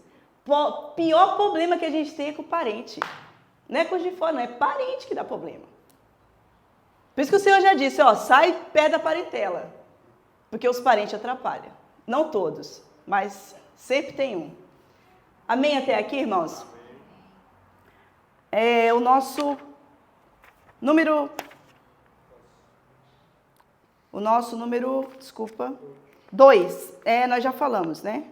Pior problema que a gente tem é com o parente. Não é coisa de fora, não, é parente que dá problema. Por isso que o Senhor já disse, ó, sai perto da parentela, porque os parentes atrapalham. Não todos, mas sempre tem um. Amém até aqui, irmãos? O nosso número, desculpa, 2, nós já falamos, né?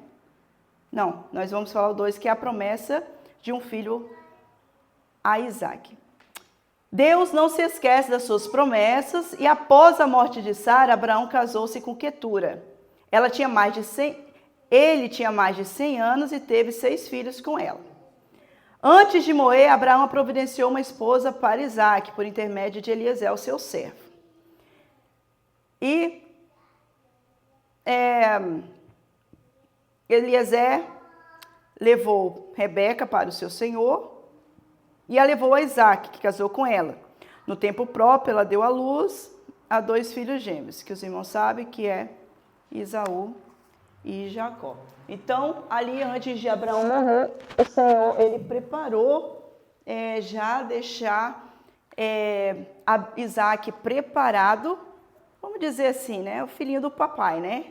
Não, nós vamos falar o 2, que é a promessa de um filho a Isaac. Deus não se esquece das suas promessas e após a morte de Sara, Abraão casou-se com Quetura. Ele tinha mais de 100 anos e teve 6 filhos com ela. Antes de morrer, Abraão providenciou uma esposa para Isaac, por intermédio de Eliezer, o seu servo. E Eliezer levou Rebeca para o seu senhor e a levou a Isaac, que casou com ela. No tempo próprio, ela deu à luz a 2 filhos gêmeos, que os irmãos sabem que é Esaú e Jacó. Então, ali antes de Abraão morrer, o Senhor, ele preparou já deixar Isaac preparado, vamos dizer assim, né? O filhinho do papai, né?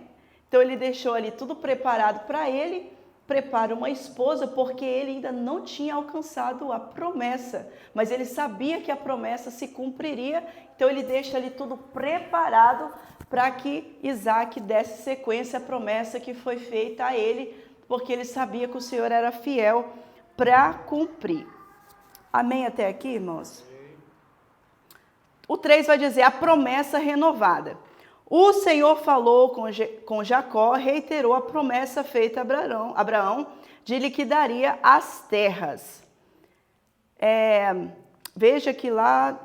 Então, ele deixou ali tudo preparado para ele, prepara uma esposa, porque ele ainda não tinha alcançado a promessa, mas ele sabia que a promessa se cumpriria, então ele deixa ali tudo preparado para que Isaac desse sequência à promessa que foi feita a ele, porque ele sabia que o Senhor era fiel para cumprir. Amém até aqui, irmãos? O 3 vai dizer a promessa renovada. O Senhor falou com Jacó, reiterou a promessa feita a Abraão de lhe que daria as terras. Veja que lá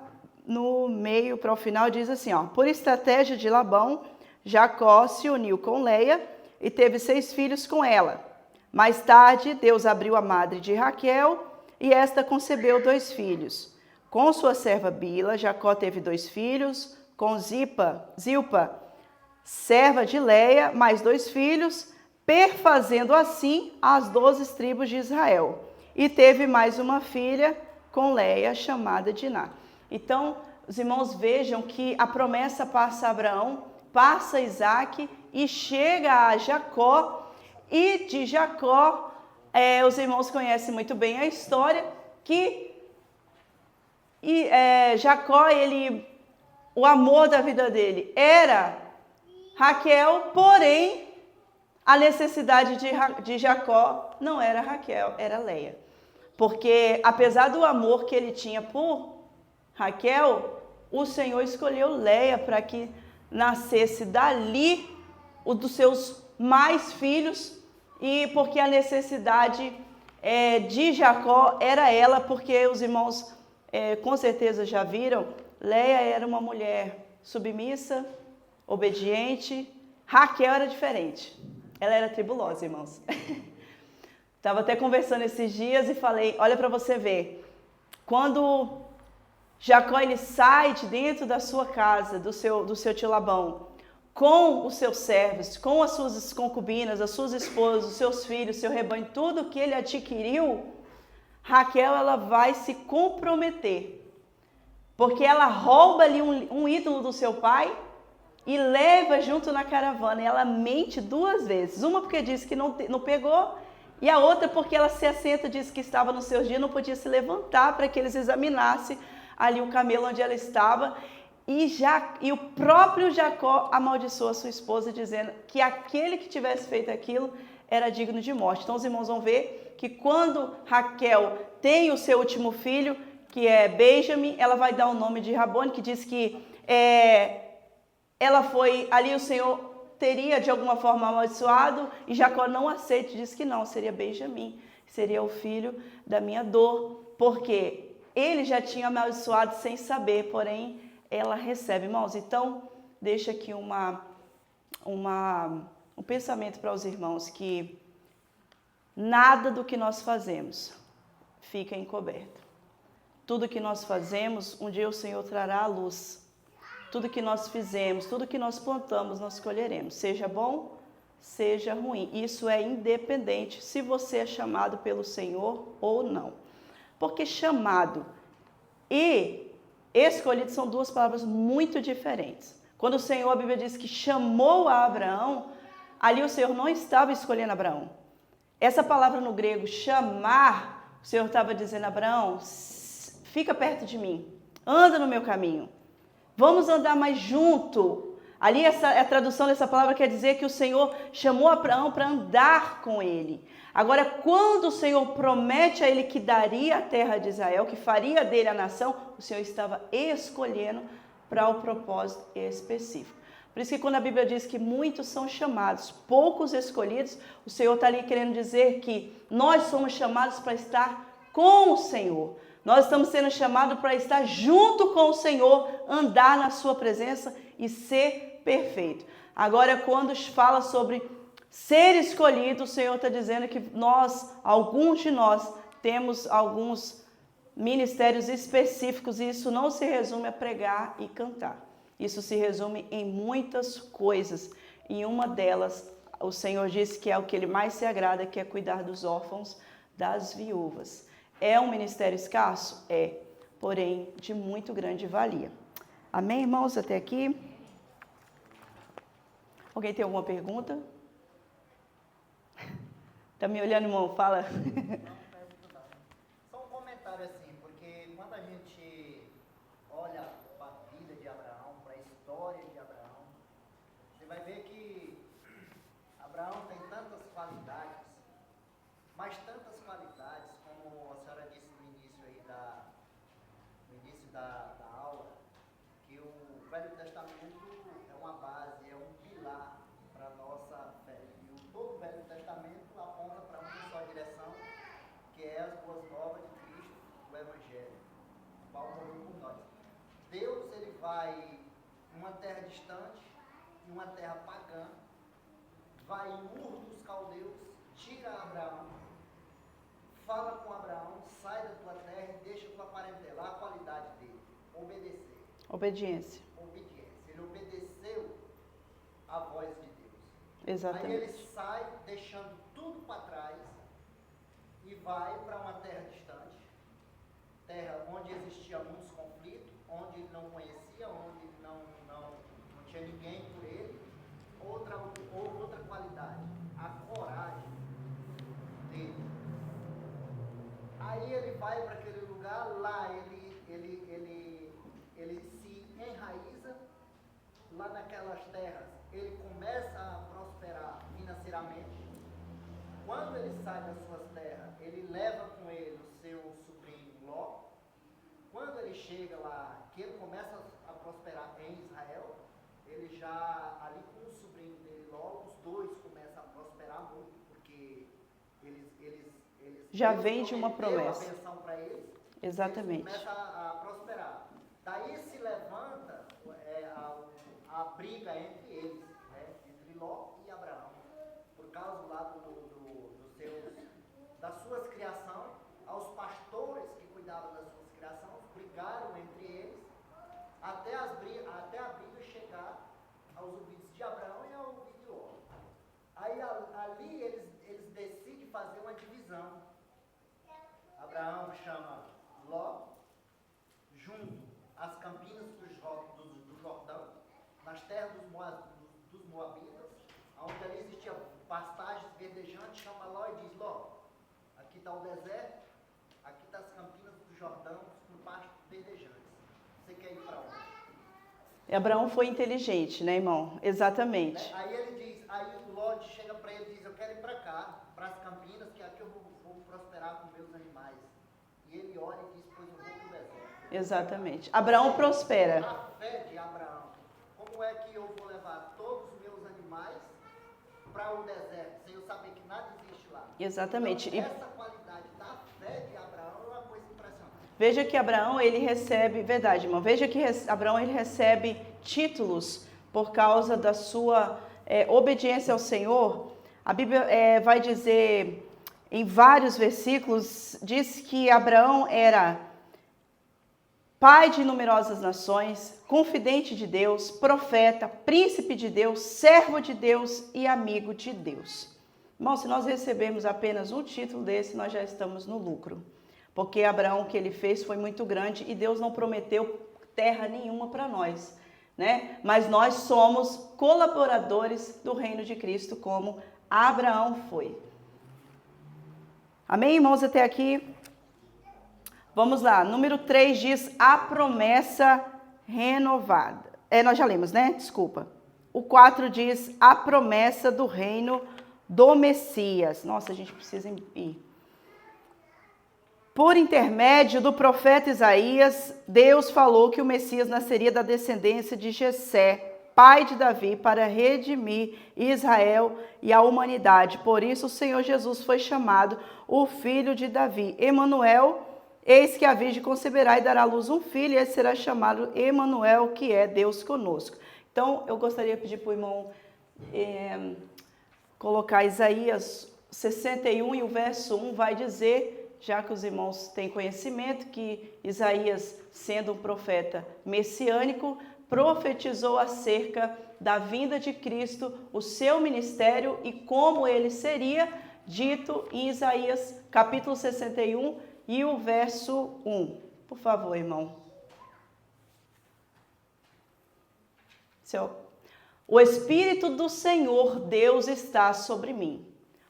no meio, para o final, diz assim, ó, por estratégia de Labão, Jacó se uniu com Leia e teve 6 filhos com ela. Mais tarde, Deus abriu a madre de Raquel e esta concebeu 2 filhos. Com sua serva Bila, Jacó teve 2 filhos, com Zilpa, serva de Leia, mais 2 filhos, perfazendo assim as 12 tribos de Israel. E teve mais uma filha com Leia, chamada Diná. Então, os irmãos vejam que a promessa passa a Abraão, passa a Isaac e chega a Jacó. E de Jacó, os irmãos conhecem muito bem a história, que Jacó, o amor da vida dele era Raquel, porém, a necessidade de Jacó não era Raquel, era Leia. Porque, apesar do amor que ele tinha por Raquel, o Senhor escolheu Leia para que nascesse dali dos seus mais filhos, e porque a necessidade de Jacó era ela, porque os irmãos com certeza já viram, Leia era uma mulher submissa, obediente. Raquel era diferente, ela era tribulosa, irmãos. Estava até conversando esses dias e falei, olha para você ver, quando Jacó ele sai de dentro da sua casa, do seu tio Labão, com os seus servos, com as suas concubinas, as suas esposas, os seus filhos, seu rebanho, tudo que ele adquiriu, Raquel ela vai se comprometer, porque ela rouba ali um ídolo do seu pai e leva junto na caravana, e ela mente 2 vezes, uma porque disse que não pegou, e a outra porque ela se assenta, disse que estava nos seus dias, não podia se levantar para que eles examinassem ali o camelo onde ela estava, e o próprio Jacó amaldiçoou a sua esposa, dizendo que aquele que tivesse feito aquilo era digno de morte. Então os irmãos vão ver que quando Raquel tem o seu último filho, que é Benjamim, ela vai dar o nome de Rabone, que diz que ela foi, ali o Senhor teria de alguma forma amaldiçoado, e Jacó não aceita, diz que não, seria Benjamim, seria o filho da minha dor, porque ele já tinha amaldiçoado sem saber, porém ela recebe, irmãos. Então, deixa aqui um pensamento para os irmãos, que nada do que nós fazemos fica encoberto. Tudo que nós fazemos, um dia o Senhor trará à luz. Tudo que nós fizemos, tudo que nós plantamos, nós colheremos. Seja bom, seja ruim. Isso é independente se você é chamado pelo Senhor ou não. Porque chamado e escolhido são duas palavras muito diferentes. Quando o Senhor, a Bíblia diz que chamou a Abraão, ali o Senhor não estava escolhendo Abraão. Essa palavra no grego, chamar, o Senhor estava dizendo, Abraão, fica perto de mim, anda no meu caminho, vamos andar mais junto. Ali a tradução dessa palavra quer dizer que o Senhor chamou Abraão para andar com ele. Agora, quando o Senhor promete a ele que daria a terra de Israel, que faria dele a nação, o Senhor estava escolhendo para o propósito específico. Por isso que quando a Bíblia diz que muitos são chamados, poucos escolhidos, o Senhor está ali querendo dizer que nós somos chamados para estar com o Senhor. Nós estamos sendo chamados para estar junto com o Senhor, andar na sua presença e ser perfeito. Agora, quando fala sobre ser escolhido, o Senhor está dizendo que alguns de nós, temos alguns ministérios específicos e isso não se resume a pregar e cantar. Isso se resume em muitas coisas. Em uma delas, o Senhor disse que é o que Ele mais se agrada, que é cuidar dos órfãos, das viúvas. É um ministério escasso? É, porém de muito grande valia. Amém, irmãos? Até aqui? Alguém tem alguma pergunta? Tá me olhando, irmão? Fala. Só um comentário assim, porque quando a gente olha para a vida de Abraão, para a história de Abraão, você vai ver que Abraão tem tantas qualidades, mas tantas qualidades, como a senhora disse no início aí da aula, que o Velho Testamento é uma base, é um pilar para a nossa fé. E todo o Velho Testamento aponta para uma só direção, que é as boas novas de Cristo, o Evangelho, o qual morreu por nós. Deus, ele vai em uma terra distante, em uma terra pagã, vai em Ur dos Caldeus, tira Abraão, fala com Abraão, sai da tua terra e deixa tua parentela. A qualidade dele, obedecer. Obediência. Ele obedeceu a voz de Deus. Exatamente. Aí ele sai, deixando tudo para trás e vai para uma terra distante, terra onde existiam muitos conflitos, onde ele não conhecia, onde não tinha ninguém por ele. Outra qualidade, a coragem dele. Aí ele vai para aquele lugar, lá ele se enraiza, lá naquelas terras, ele começa a prosperar financeiramente. Quando ele sai das suas terras, ele leva com ele o seu sobrinho Ló. Quando ele chega lá, que ele começa a prosperar em Israel, ele já, ali com o sobrinho dele Ló, os dois começam a prosperar muito, porque eles já vem de uma promessa. A benção para eles. Exatamente. Eles começam a prosperar. Daí se levanta a briga entre eles, né? Entre Ló e Abraão, por causa lá das suas criações. Aos pastores que cuidavam das suas criações, brigaram entre eles, até a briga chegar aos ouvidos de Abraão e ao ouvido de Ló. Aí ali eles decidem fazer uma divisão. Abraão chama Ló, junto às campinas do Jordão, nas terras dos Moabitas, onde ali existia pastagens verdejantes, chama Ló e diz, Ló, aqui está o deserto, aqui está as campinas do Jordão, com pastos verdejantes. Você quer ir para onde? Abraão foi inteligente, né, irmão? Exatamente. Aí ele diz, aí o Ló chega para ele e diz, eu quero ir para cá, para as campinas, que aqui eu vou prosperar com meus animais. E ele olha e diz, pois eu vou para o deserto. Exatamente. Abraão prospera. A fé de Abraão, como é que eu vou levar todos os meus animais para o deserto, sem eu saber que nada existe lá? Exatamente. Então, essa qualidade da fé de Abraão é uma coisa impressionante. Veja que Abraão, ele recebe, verdade, irmão, veja que Abraão, ele recebe títulos por causa da sua obediência ao Senhor. A Bíblia vai dizer, em vários versículos, diz que Abraão era pai de numerosas nações, confidente de Deus, profeta, príncipe de Deus, servo de Deus e amigo de Deus. Irmão, se nós recebermos apenas um título desse, nós já estamos no lucro. Porque Abraão, o que ele fez foi muito grande e Deus não prometeu terra nenhuma para nós, né? Mas nós somos colaboradores do reino de Cristo, como Abraão foi. Amém, irmãos, até aqui? Vamos lá, número 3 diz a promessa renovada. Nós já lemos, né? Desculpa. O 4 diz a promessa do reino do Messias. Nossa, a gente precisa ir. Por intermédio do profeta Isaías, Deus falou que o Messias nasceria da descendência de Jessé, pai de Davi, para redimir Israel e a humanidade. Por isso o Senhor Jesus foi chamado o filho de Davi. Emanuel, eis que a virgem conceberá e dará à luz um filho, e esse será chamado Emanuel, que é Deus conosco. Então, eu gostaria de pedir para o irmão colocar Isaías 61 e o verso 1 vai dizer, já que os irmãos têm conhecimento, que Isaías, sendo um profeta messiânico, profetizou acerca da vinda de Cristo, o seu ministério e como ele seria, dito em Isaías capítulo 61 e o verso 1. Por favor, irmão. O Espírito do Senhor Deus está sobre mim,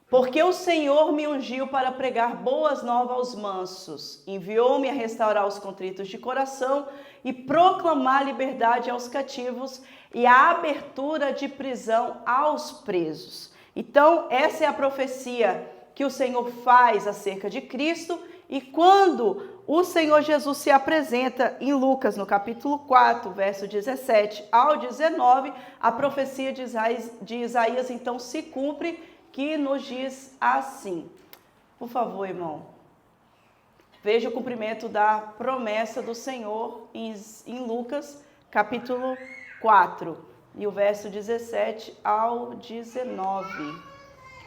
porque o Senhor me ungiu para pregar boas novas aos mansos, enviou-me a restaurar os contritos de coração e proclamar liberdade aos cativos e a abertura de prisão aos presos. Então, essa é a profecia que o Senhor faz acerca de Cristo, e quando o Senhor Jesus se apresenta em Lucas, no capítulo 4, verso 17 ao 19, a profecia de Isaías então se cumpre, que nos diz assim. Por favor, irmão. Veja o cumprimento da promessa do Senhor em Lucas, capítulo 4, e o verso 17 ao 19.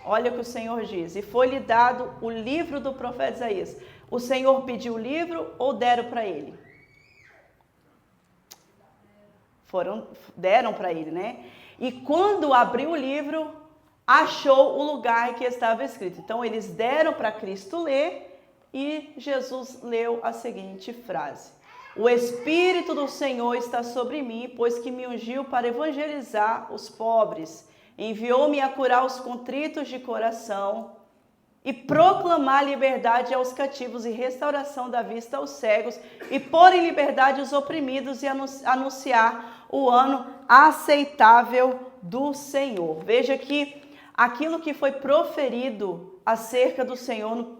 Olha o que o Senhor diz. E foi-lhe dado o livro do profeta Isaías. O Senhor pediu o livro ou deram para ele? Deram para ele, né? E quando abriu o livro, achou o lugar que estava escrito. Então, eles deram para Cristo ler e Jesus leu a seguinte frase. O Espírito do Senhor está sobre mim, pois que me ungiu para evangelizar os pobres. Enviou-me a curar os contritos de coração e proclamar liberdade aos cativos e restauração da vista aos cegos e pôr em liberdade os oprimidos e anunciar o ano aceitável do Senhor. Veja que aquilo que foi proferido acerca do Senhor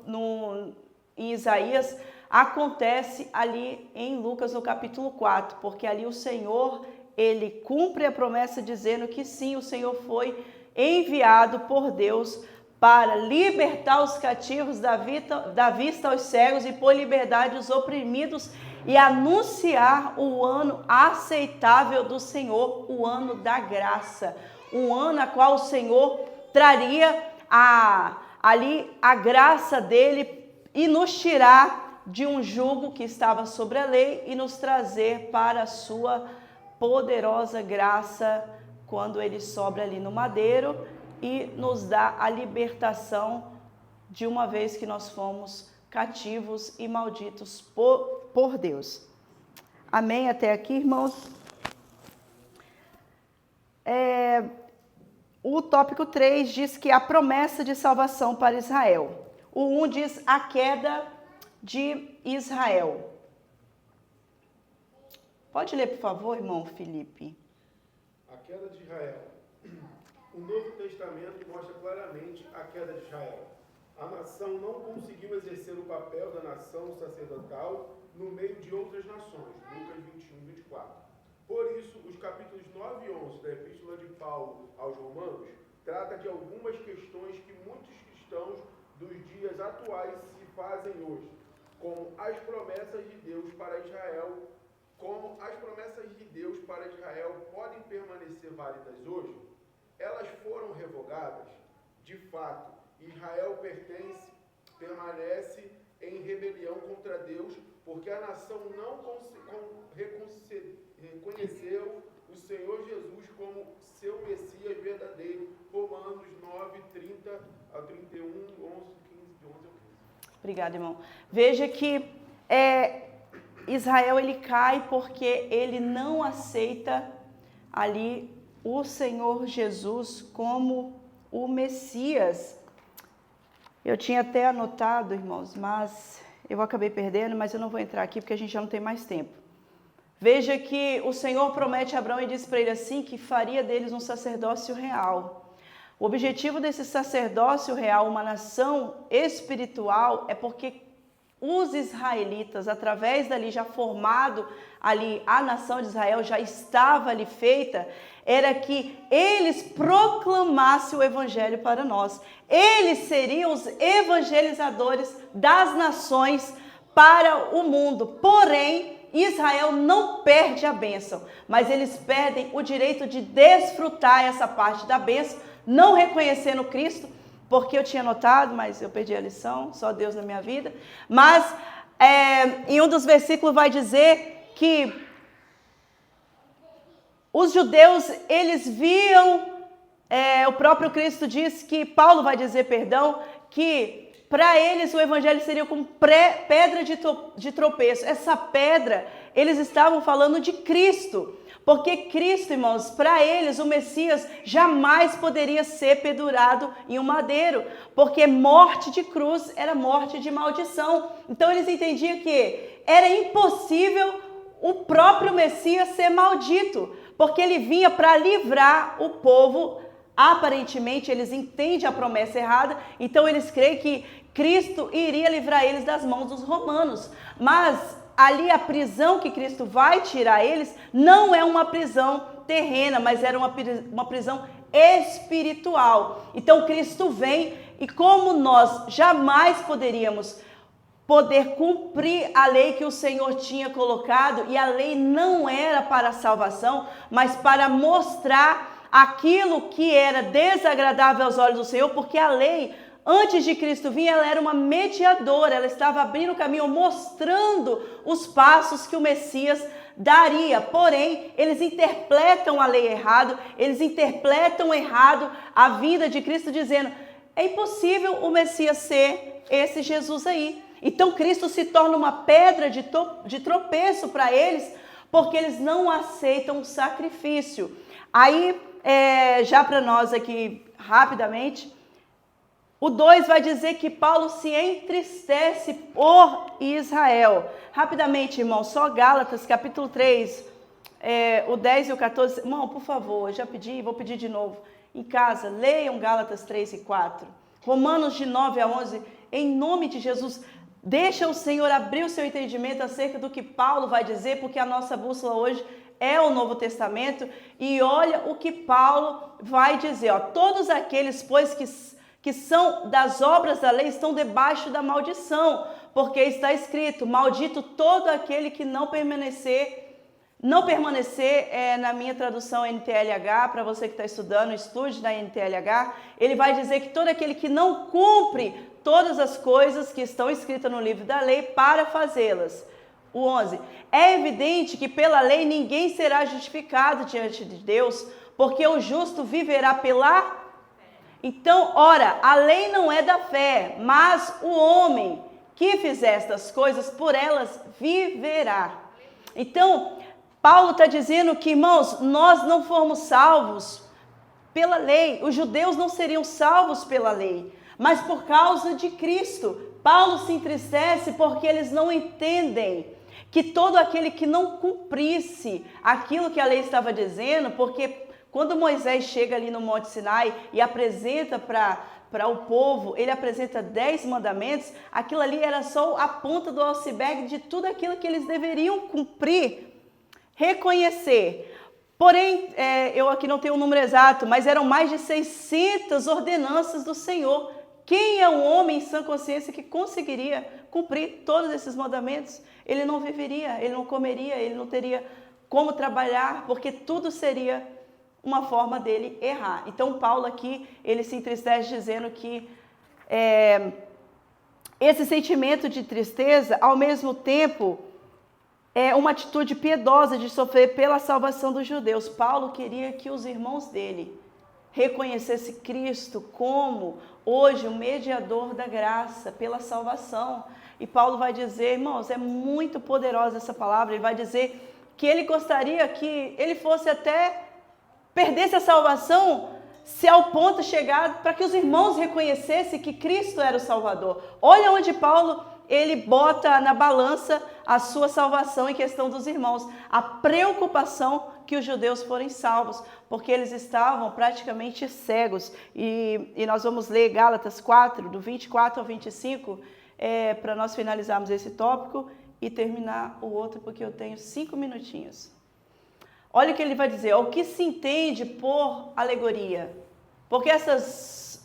em Isaías acontece ali em Lucas no capítulo 4, porque ali o Senhor, ele cumpre a promessa dizendo que sim, o Senhor foi enviado por Deus para libertar os cativos da vista aos cegos e pôr liberdade os oprimidos e anunciar o ano aceitável do Senhor, o ano da graça, um ano a qual o Senhor traria ali a graça dele e nos tirar de um jugo que estava sobre a lei e nos trazer para a sua poderosa graça quando ele sobra ali no madeiro e nos dá a libertação de uma vez que nós fomos cativos e malditos por Deus. Amém? Até aqui, irmãos? O tópico 3 diz que a promessa de salvação para Israel. O 1 diz a queda de Israel. Pode ler, por favor, irmão Felipe? A queda de Israel. O Novo Testamento mostra claramente a queda de Israel. A nação não conseguiu exercer o papel da nação sacerdotal no meio de outras nações. Lucas 21, 24. Por isso, os capítulos 9 e 11 da Epístola de Paulo aos Romanos trata de algumas questões que muitos cristãos dos dias atuais se fazem hoje, como as promessas de Deus para Israel. Como as promessas de Deus para Israel podem permanecer válidas hoje, elas foram revogadas. De fato, Israel permanece em rebelião contra Deus, porque a nação não reconheceu o Senhor Jesus como seu Messias verdadeiro. Romanos 9, 30 a 31, 11, 15, de 11 a 15. Obrigada, irmão. Veja que Israel ele cai porque ele não aceita ali o Senhor Jesus como o Messias. Eu tinha até anotado, irmãos, mas eu acabei perdendo, mas eu não vou entrar aqui porque a gente já não tem mais tempo. Veja que o Senhor promete a Abraão e diz para ele assim que faria deles um sacerdócio real. O objetivo desse sacerdócio real, uma nação espiritual, é porque os israelitas, através dali já formado ali a nação de Israel, já estava ali feita, era que eles proclamassem o evangelho para nós. Eles seriam os evangelizadores das nações para o mundo. Porém, Israel não perde a bênção, mas eles perdem o direito de desfrutar essa parte da bênção, não reconhecendo Cristo, porque eu tinha notado, mas eu perdi a lição, só Deus na minha vida. Mas em um dos versículos vai dizer que os judeus, eles viam, o próprio Cristo diz que, Paulo vai dizer, perdão, que para eles o evangelho seria como pedra de tropeço. Essa pedra, eles estavam falando de Cristo. Porque Cristo, irmãos, para eles o Messias jamais poderia ser pendurado em um madeiro, porque morte de cruz era morte de maldição. Então eles entendiam que era impossível o próprio Messias ser maldito, porque ele vinha para livrar o povo. Aparentemente eles entendem a promessa errada, então eles creem que Cristo iria livrar eles das mãos dos romanos. Mas ali a prisão que Cristo vai tirar eles não é uma prisão terrena, mas era uma prisão espiritual. Então Cristo vem e como nós jamais poderíamos cumprir a lei que o Senhor tinha colocado, e a lei não era para a salvação, mas para mostrar aquilo que era desagradável aos olhos do Senhor, porque a lei, antes de Cristo vir, ela era uma mediadora, ela estava abrindo o caminho, mostrando os passos que o Messias daria. Porém, eles interpretam a lei errado, eles interpretam errado a vinda de Cristo, dizendo, é impossível o Messias ser esse Jesus aí. Então, Cristo se torna uma pedra de tropeço para eles, porque eles não aceitam o sacrifício. Aí, já para nós aqui, rapidamente, o 2 vai dizer que Paulo se entristece por Israel. Rapidamente, irmão, só Gálatas, capítulo 3, o 10 e o 14. Irmão, por favor, eu já pedi, vou pedir de novo. Em casa, leiam Gálatas 3 e 4. Romanos de 9 a 11, em nome de Jesus. Deixa o Senhor abrir o seu entendimento acerca do que Paulo vai dizer, porque a nossa bússola hoje é o Novo Testamento. E olha o que Paulo vai dizer. Ó, todos aqueles, pois, que são das obras da lei estão debaixo da maldição, porque está escrito, maldito todo aquele que não permanecer, na minha tradução NTLH, para você que está estudando, estude na NTLH, ele vai dizer que todo aquele que não cumpre todas as coisas que estão escritas no livro da lei para fazê-las. O 11, é evidente que pela lei ninguém será justificado diante de Deus, porque o justo viverá pela... Então, ora, a lei não é da fé, mas o homem que fizer estas coisas, por elas viverá. Então, Paulo está dizendo que, irmãos, nós não fomos salvos pela lei. Os judeus não seriam salvos pela lei, mas por causa de Cristo. Paulo se entristece porque eles não entendem que todo aquele que não cumprisse aquilo que a lei estava dizendo, porque quando Moisés chega ali no Monte Sinai e apresenta para o povo, ele apresenta 10 mandamentos, aquilo ali era só a ponta do iceberg de tudo aquilo que eles deveriam cumprir, reconhecer. Porém, eu aqui não tenho o número exato, mas eram mais de 600 ordenanças do Senhor. Quem é um homem em sã consciência que conseguiria cumprir todos esses mandamentos? Ele não viveria, ele não comeria, ele não teria como trabalhar, porque tudo seria uma forma dele errar. Então, Paulo aqui, ele se entristece dizendo que esse sentimento de tristeza, ao mesmo tempo, é uma atitude piedosa de sofrer pela salvação dos judeus. Paulo queria que os irmãos dele reconhecesse Cristo como hoje o mediador da graça pela salvação. E Paulo vai dizer, irmãos, é muito poderosa essa palavra, ele vai dizer que ele gostaria que ele fosse até, perdesse a salvação, se ao ponto chegar para que os irmãos reconhecessem que Cristo era o Salvador. Olha onde Paulo, ele bota na balança a sua salvação em questão dos irmãos, a preocupação que os judeus forem salvos, porque eles estavam praticamente cegos. E nós vamos ler Gálatas 4, do 24 ao 25, para nós finalizarmos esse tópico e terminar o outro, porque eu tenho 5 minutinhos. Olha o que ele vai dizer, o que se entende por alegoria, porque estas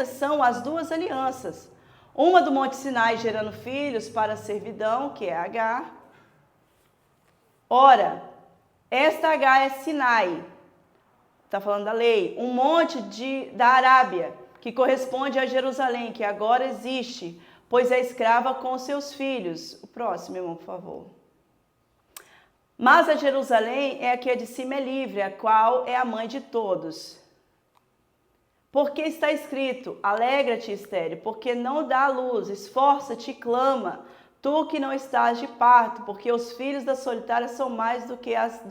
são as duas alianças, uma do Monte Sinai gerando filhos para a servidão, que é Agar. Ora, esta Agar é Sinai, está falando da lei, um monte da Arábia, que corresponde a Jerusalém, que agora existe, pois é escrava com seus filhos. O próximo, irmão, por favor. Mas a Jerusalém é a que de cima é livre, a qual é a mãe de todos. Porque está escrito, alegra-te, estéril, porque não dá a luz, esforça-te e clama, tu que não estás de parto, porque os filhos da solitária são mais do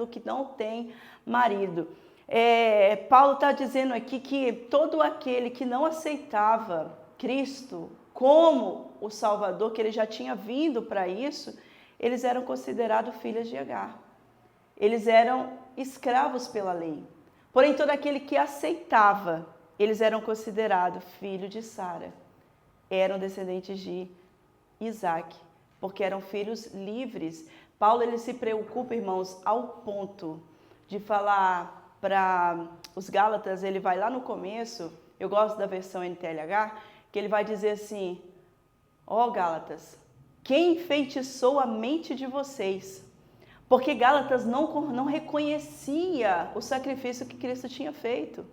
que não tem marido. Paulo está dizendo aqui que todo aquele que não aceitava Cristo como o Salvador, que ele já tinha vindo para isso, eles eram considerados filhos de Agar. Eles eram escravos pela lei. Porém, todo aquele que aceitava, eles eram considerados filhos de Sara. Eram descendentes de Isaac, porque eram filhos livres. Paulo, ele se preocupa, irmãos, ao ponto de falar para os Gálatas, ele vai lá no começo, eu gosto da versão NTLH, que ele vai dizer assim, ó Gálatas, quem enfeitiçou a mente de vocês? Porque Gálatas não reconhecia o sacrifício que Cristo tinha feito.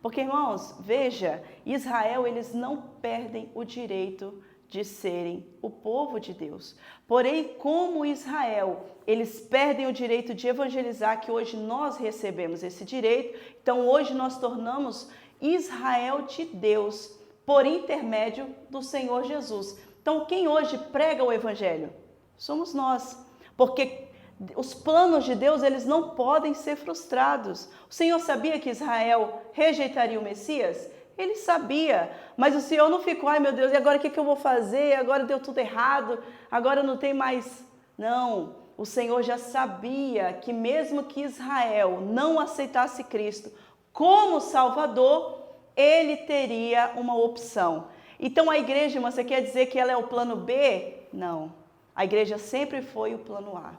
Porque, irmãos, veja, Israel, eles não perdem o direito de serem o povo de Deus. Porém, como Israel, eles perdem o direito de evangelizar, que hoje nós recebemos esse direito. Então, hoje nós tornamos Israel de Deus, por intermédio do Senhor Jesus. Então, quem hoje prega o evangelho? Somos nós. Porque os planos de Deus, eles não podem ser frustrados. O Senhor sabia que Israel rejeitaria o Messias? Ele sabia, mas o Senhor não ficou, ai meu Deus, e agora o que eu vou fazer? Agora deu tudo errado, agora não tem mais... Não, o Senhor já sabia que mesmo que Israel não aceitasse Cristo como Salvador, ele teria uma opção. Então a igreja, irmã, você quer dizer que ela é o plano B? Não, a igreja sempre foi o plano A.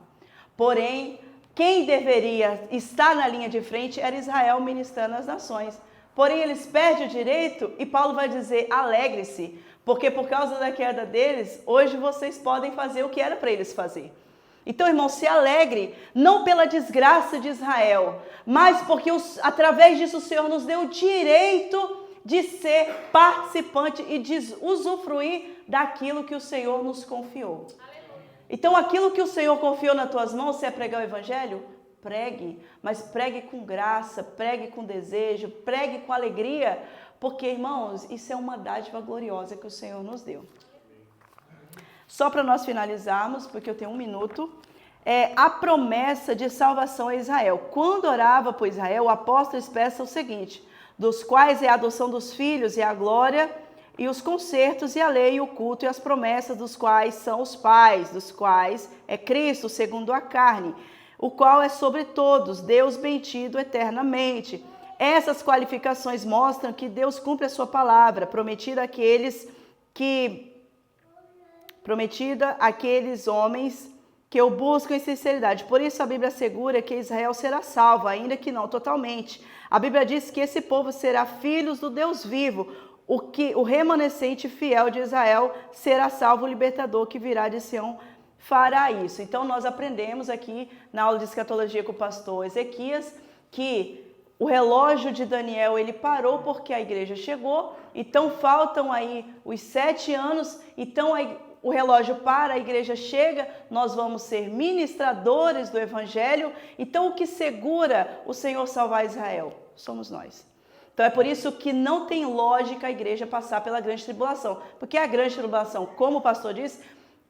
Porém, quem deveria estar na linha de frente era Israel ministrando as nações. Porém, eles perdem o direito e Paulo vai dizer, alegre-se, porque por causa da queda deles, hoje vocês podem fazer o que era para eles fazer. Então, irmão, se alegre, não pela desgraça de Israel, mas porque através disso o Senhor nos deu o direito de ser participante e de usufruir daquilo que o Senhor nos confiou. Então, aquilo que o Senhor confiou nas tuas mãos, se é pregar o evangelho, pregue, mas pregue com graça, pregue com desejo, pregue com alegria, porque, irmãos, isso é uma dádiva gloriosa que o Senhor nos deu. Só para nós finalizarmos, porque eu tenho 1 minuto, a promessa de salvação a Israel. Quando orava por Israel, o apóstolo expressa o seguinte, dos quais é a adoção dos filhos e a glória, e os concertos e a lei, o culto e as promessas, dos quais são os pais, dos quais é Cristo, segundo a carne, o qual é sobre todos, Deus bendito eternamente. Essas qualificações mostram que Deus cumpre a sua palavra, prometida àqueles homens que o buscam em sinceridade. Por isso a Bíblia assegura que Israel será salvo, ainda que não totalmente. A Bíblia diz que esse povo será filhos do Deus vivo, o remanescente fiel de Israel será salvo, o libertador que virá de Sião fará isso. Então nós aprendemos aqui na aula de escatologia com o pastor Ezequias que o relógio de Daniel ele parou porque a igreja chegou, então faltam aí os 7 anos, então o relógio para, a igreja chega, nós vamos ser ministradores do evangelho. Então o que segura o Senhor salvar Israel? Somos nós. Então é por isso que não tem lógica a igreja passar pela grande tribulação. Porque a grande tribulação, como o pastor disse,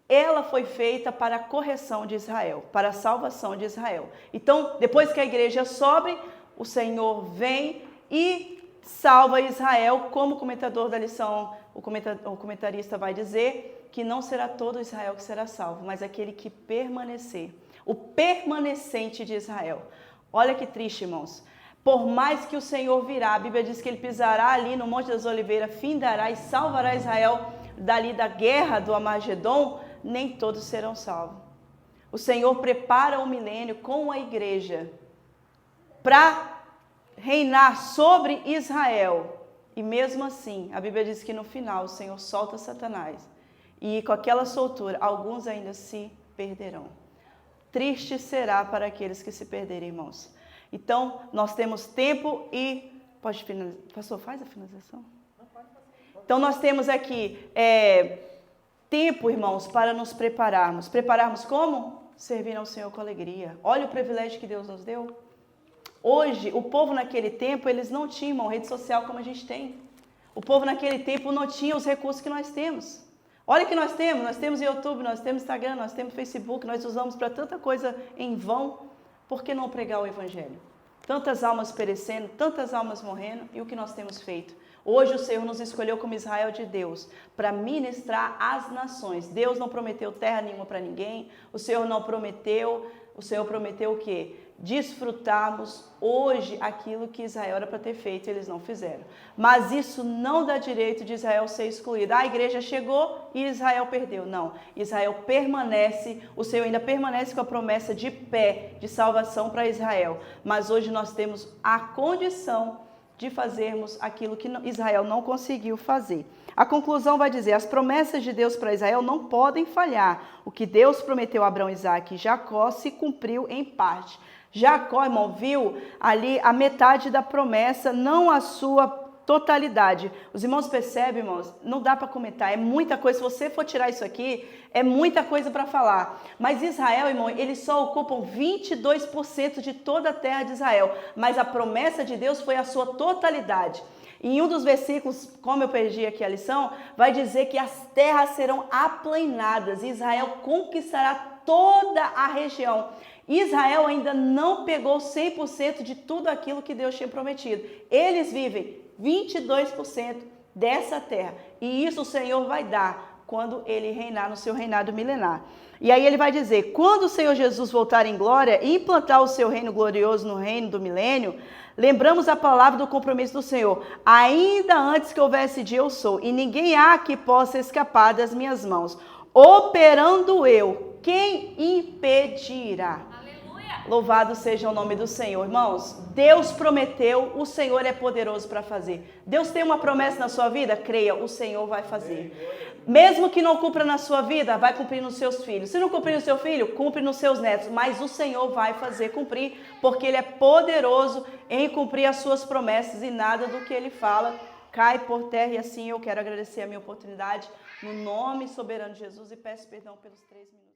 ela foi feita para a correção de Israel, para a salvação de Israel. Então, depois que a igreja sobe, o Senhor vem e salva Israel, como o comentador da lição, o comentarista vai dizer, que não será todo Israel que será salvo, mas aquele que permanecer, o permanecente de Israel. Olha que triste, irmãos. Por mais que o Senhor virá, a Bíblia diz que ele pisará ali no Monte das Oliveiras, findará e salvará Israel dali da guerra do Armagedon, nem todos serão salvos. O Senhor prepara o milênio com a igreja para reinar sobre Israel. E mesmo assim, a Bíblia diz que no final o Senhor solta Satanás. E com aquela soltura, alguns ainda se perderão. Triste será para aqueles que se perderem, irmãos. Então, nós temos tempo e... Pode finalizar? Pastor, faz a finalização? Então, nós temos aqui tempo, irmãos, para nos prepararmos. Prepararmos como? Servir ao Senhor com alegria. Olha o privilégio que Deus nos deu. Hoje, o povo naquele tempo, eles não tinham rede social como a gente tem. O povo naquele tempo não tinha os recursos que nós temos. Olha o que nós temos YouTube, nós temos Instagram, nós temos Facebook, nós usamos para tanta coisa em vão. Por que não pregar o Evangelho? Tantas almas perecendo, tantas almas morrendo, e o que nós temos feito? Hoje o Senhor nos escolheu como Israel de Deus, para ministrar às nações. Deus não prometeu terra nenhuma para ninguém, o Senhor prometeu o quê? Desfrutarmos hoje aquilo que Israel era para ter feito, eles não fizeram. Mas isso não dá direito de Israel ser excluído. A igreja chegou e Israel perdeu. Não, Israel permanece, o Senhor ainda permanece com a promessa de pé, de salvação para Israel. Mas hoje nós temos a condição de fazermos aquilo que Israel não conseguiu fazer. A conclusão vai dizer, as promessas de Deus para Israel não podem falhar. O que Deus prometeu a Abraão, Isaque e Jacó se cumpriu em parte. Jacó, irmão, viu ali a metade da promessa, não a sua totalidade. Os irmãos percebem, irmãos, não dá para comentar, é muita coisa. Se você for tirar isso aqui, é muita coisa para falar. Mas Israel, irmão, eles só ocupam 22% de toda a terra de Israel. Mas a promessa de Deus foi a sua totalidade. Em um dos versículos, como eu perdi aqui a lição, vai dizer que as terras serão aplainadas. Israel conquistará toda a região. Israel ainda não pegou 100% de tudo aquilo que Deus tinha prometido. Eles vivem 22% dessa terra. E isso o Senhor vai dar quando ele reinar no seu reinado milenar. E aí ele vai dizer, quando o Senhor Jesus voltar em glória e implantar o seu reino glorioso no reino do milênio, lembramos a palavra do compromisso do Senhor. Ainda antes que houvesse dia eu sou, e ninguém há que possa escapar das minhas mãos. Operando eu, quem impedirá? Aleluia! Louvado seja o nome do Senhor. Irmãos, Deus prometeu, o Senhor é poderoso para fazer. Deus tem uma promessa na sua vida? Creia, o Senhor vai fazer. Mesmo que não cumpra na sua vida, vai cumprir nos seus filhos. Se não cumprir no seu filho, cumpre nos seus netos. Mas o Senhor vai fazer cumprir, porque Ele é poderoso em cumprir as suas promessas e nada do que Ele fala cai por terra. E assim eu quero agradecer a minha oportunidade no nome soberano de Jesus e peço perdão pelos 3 minutos.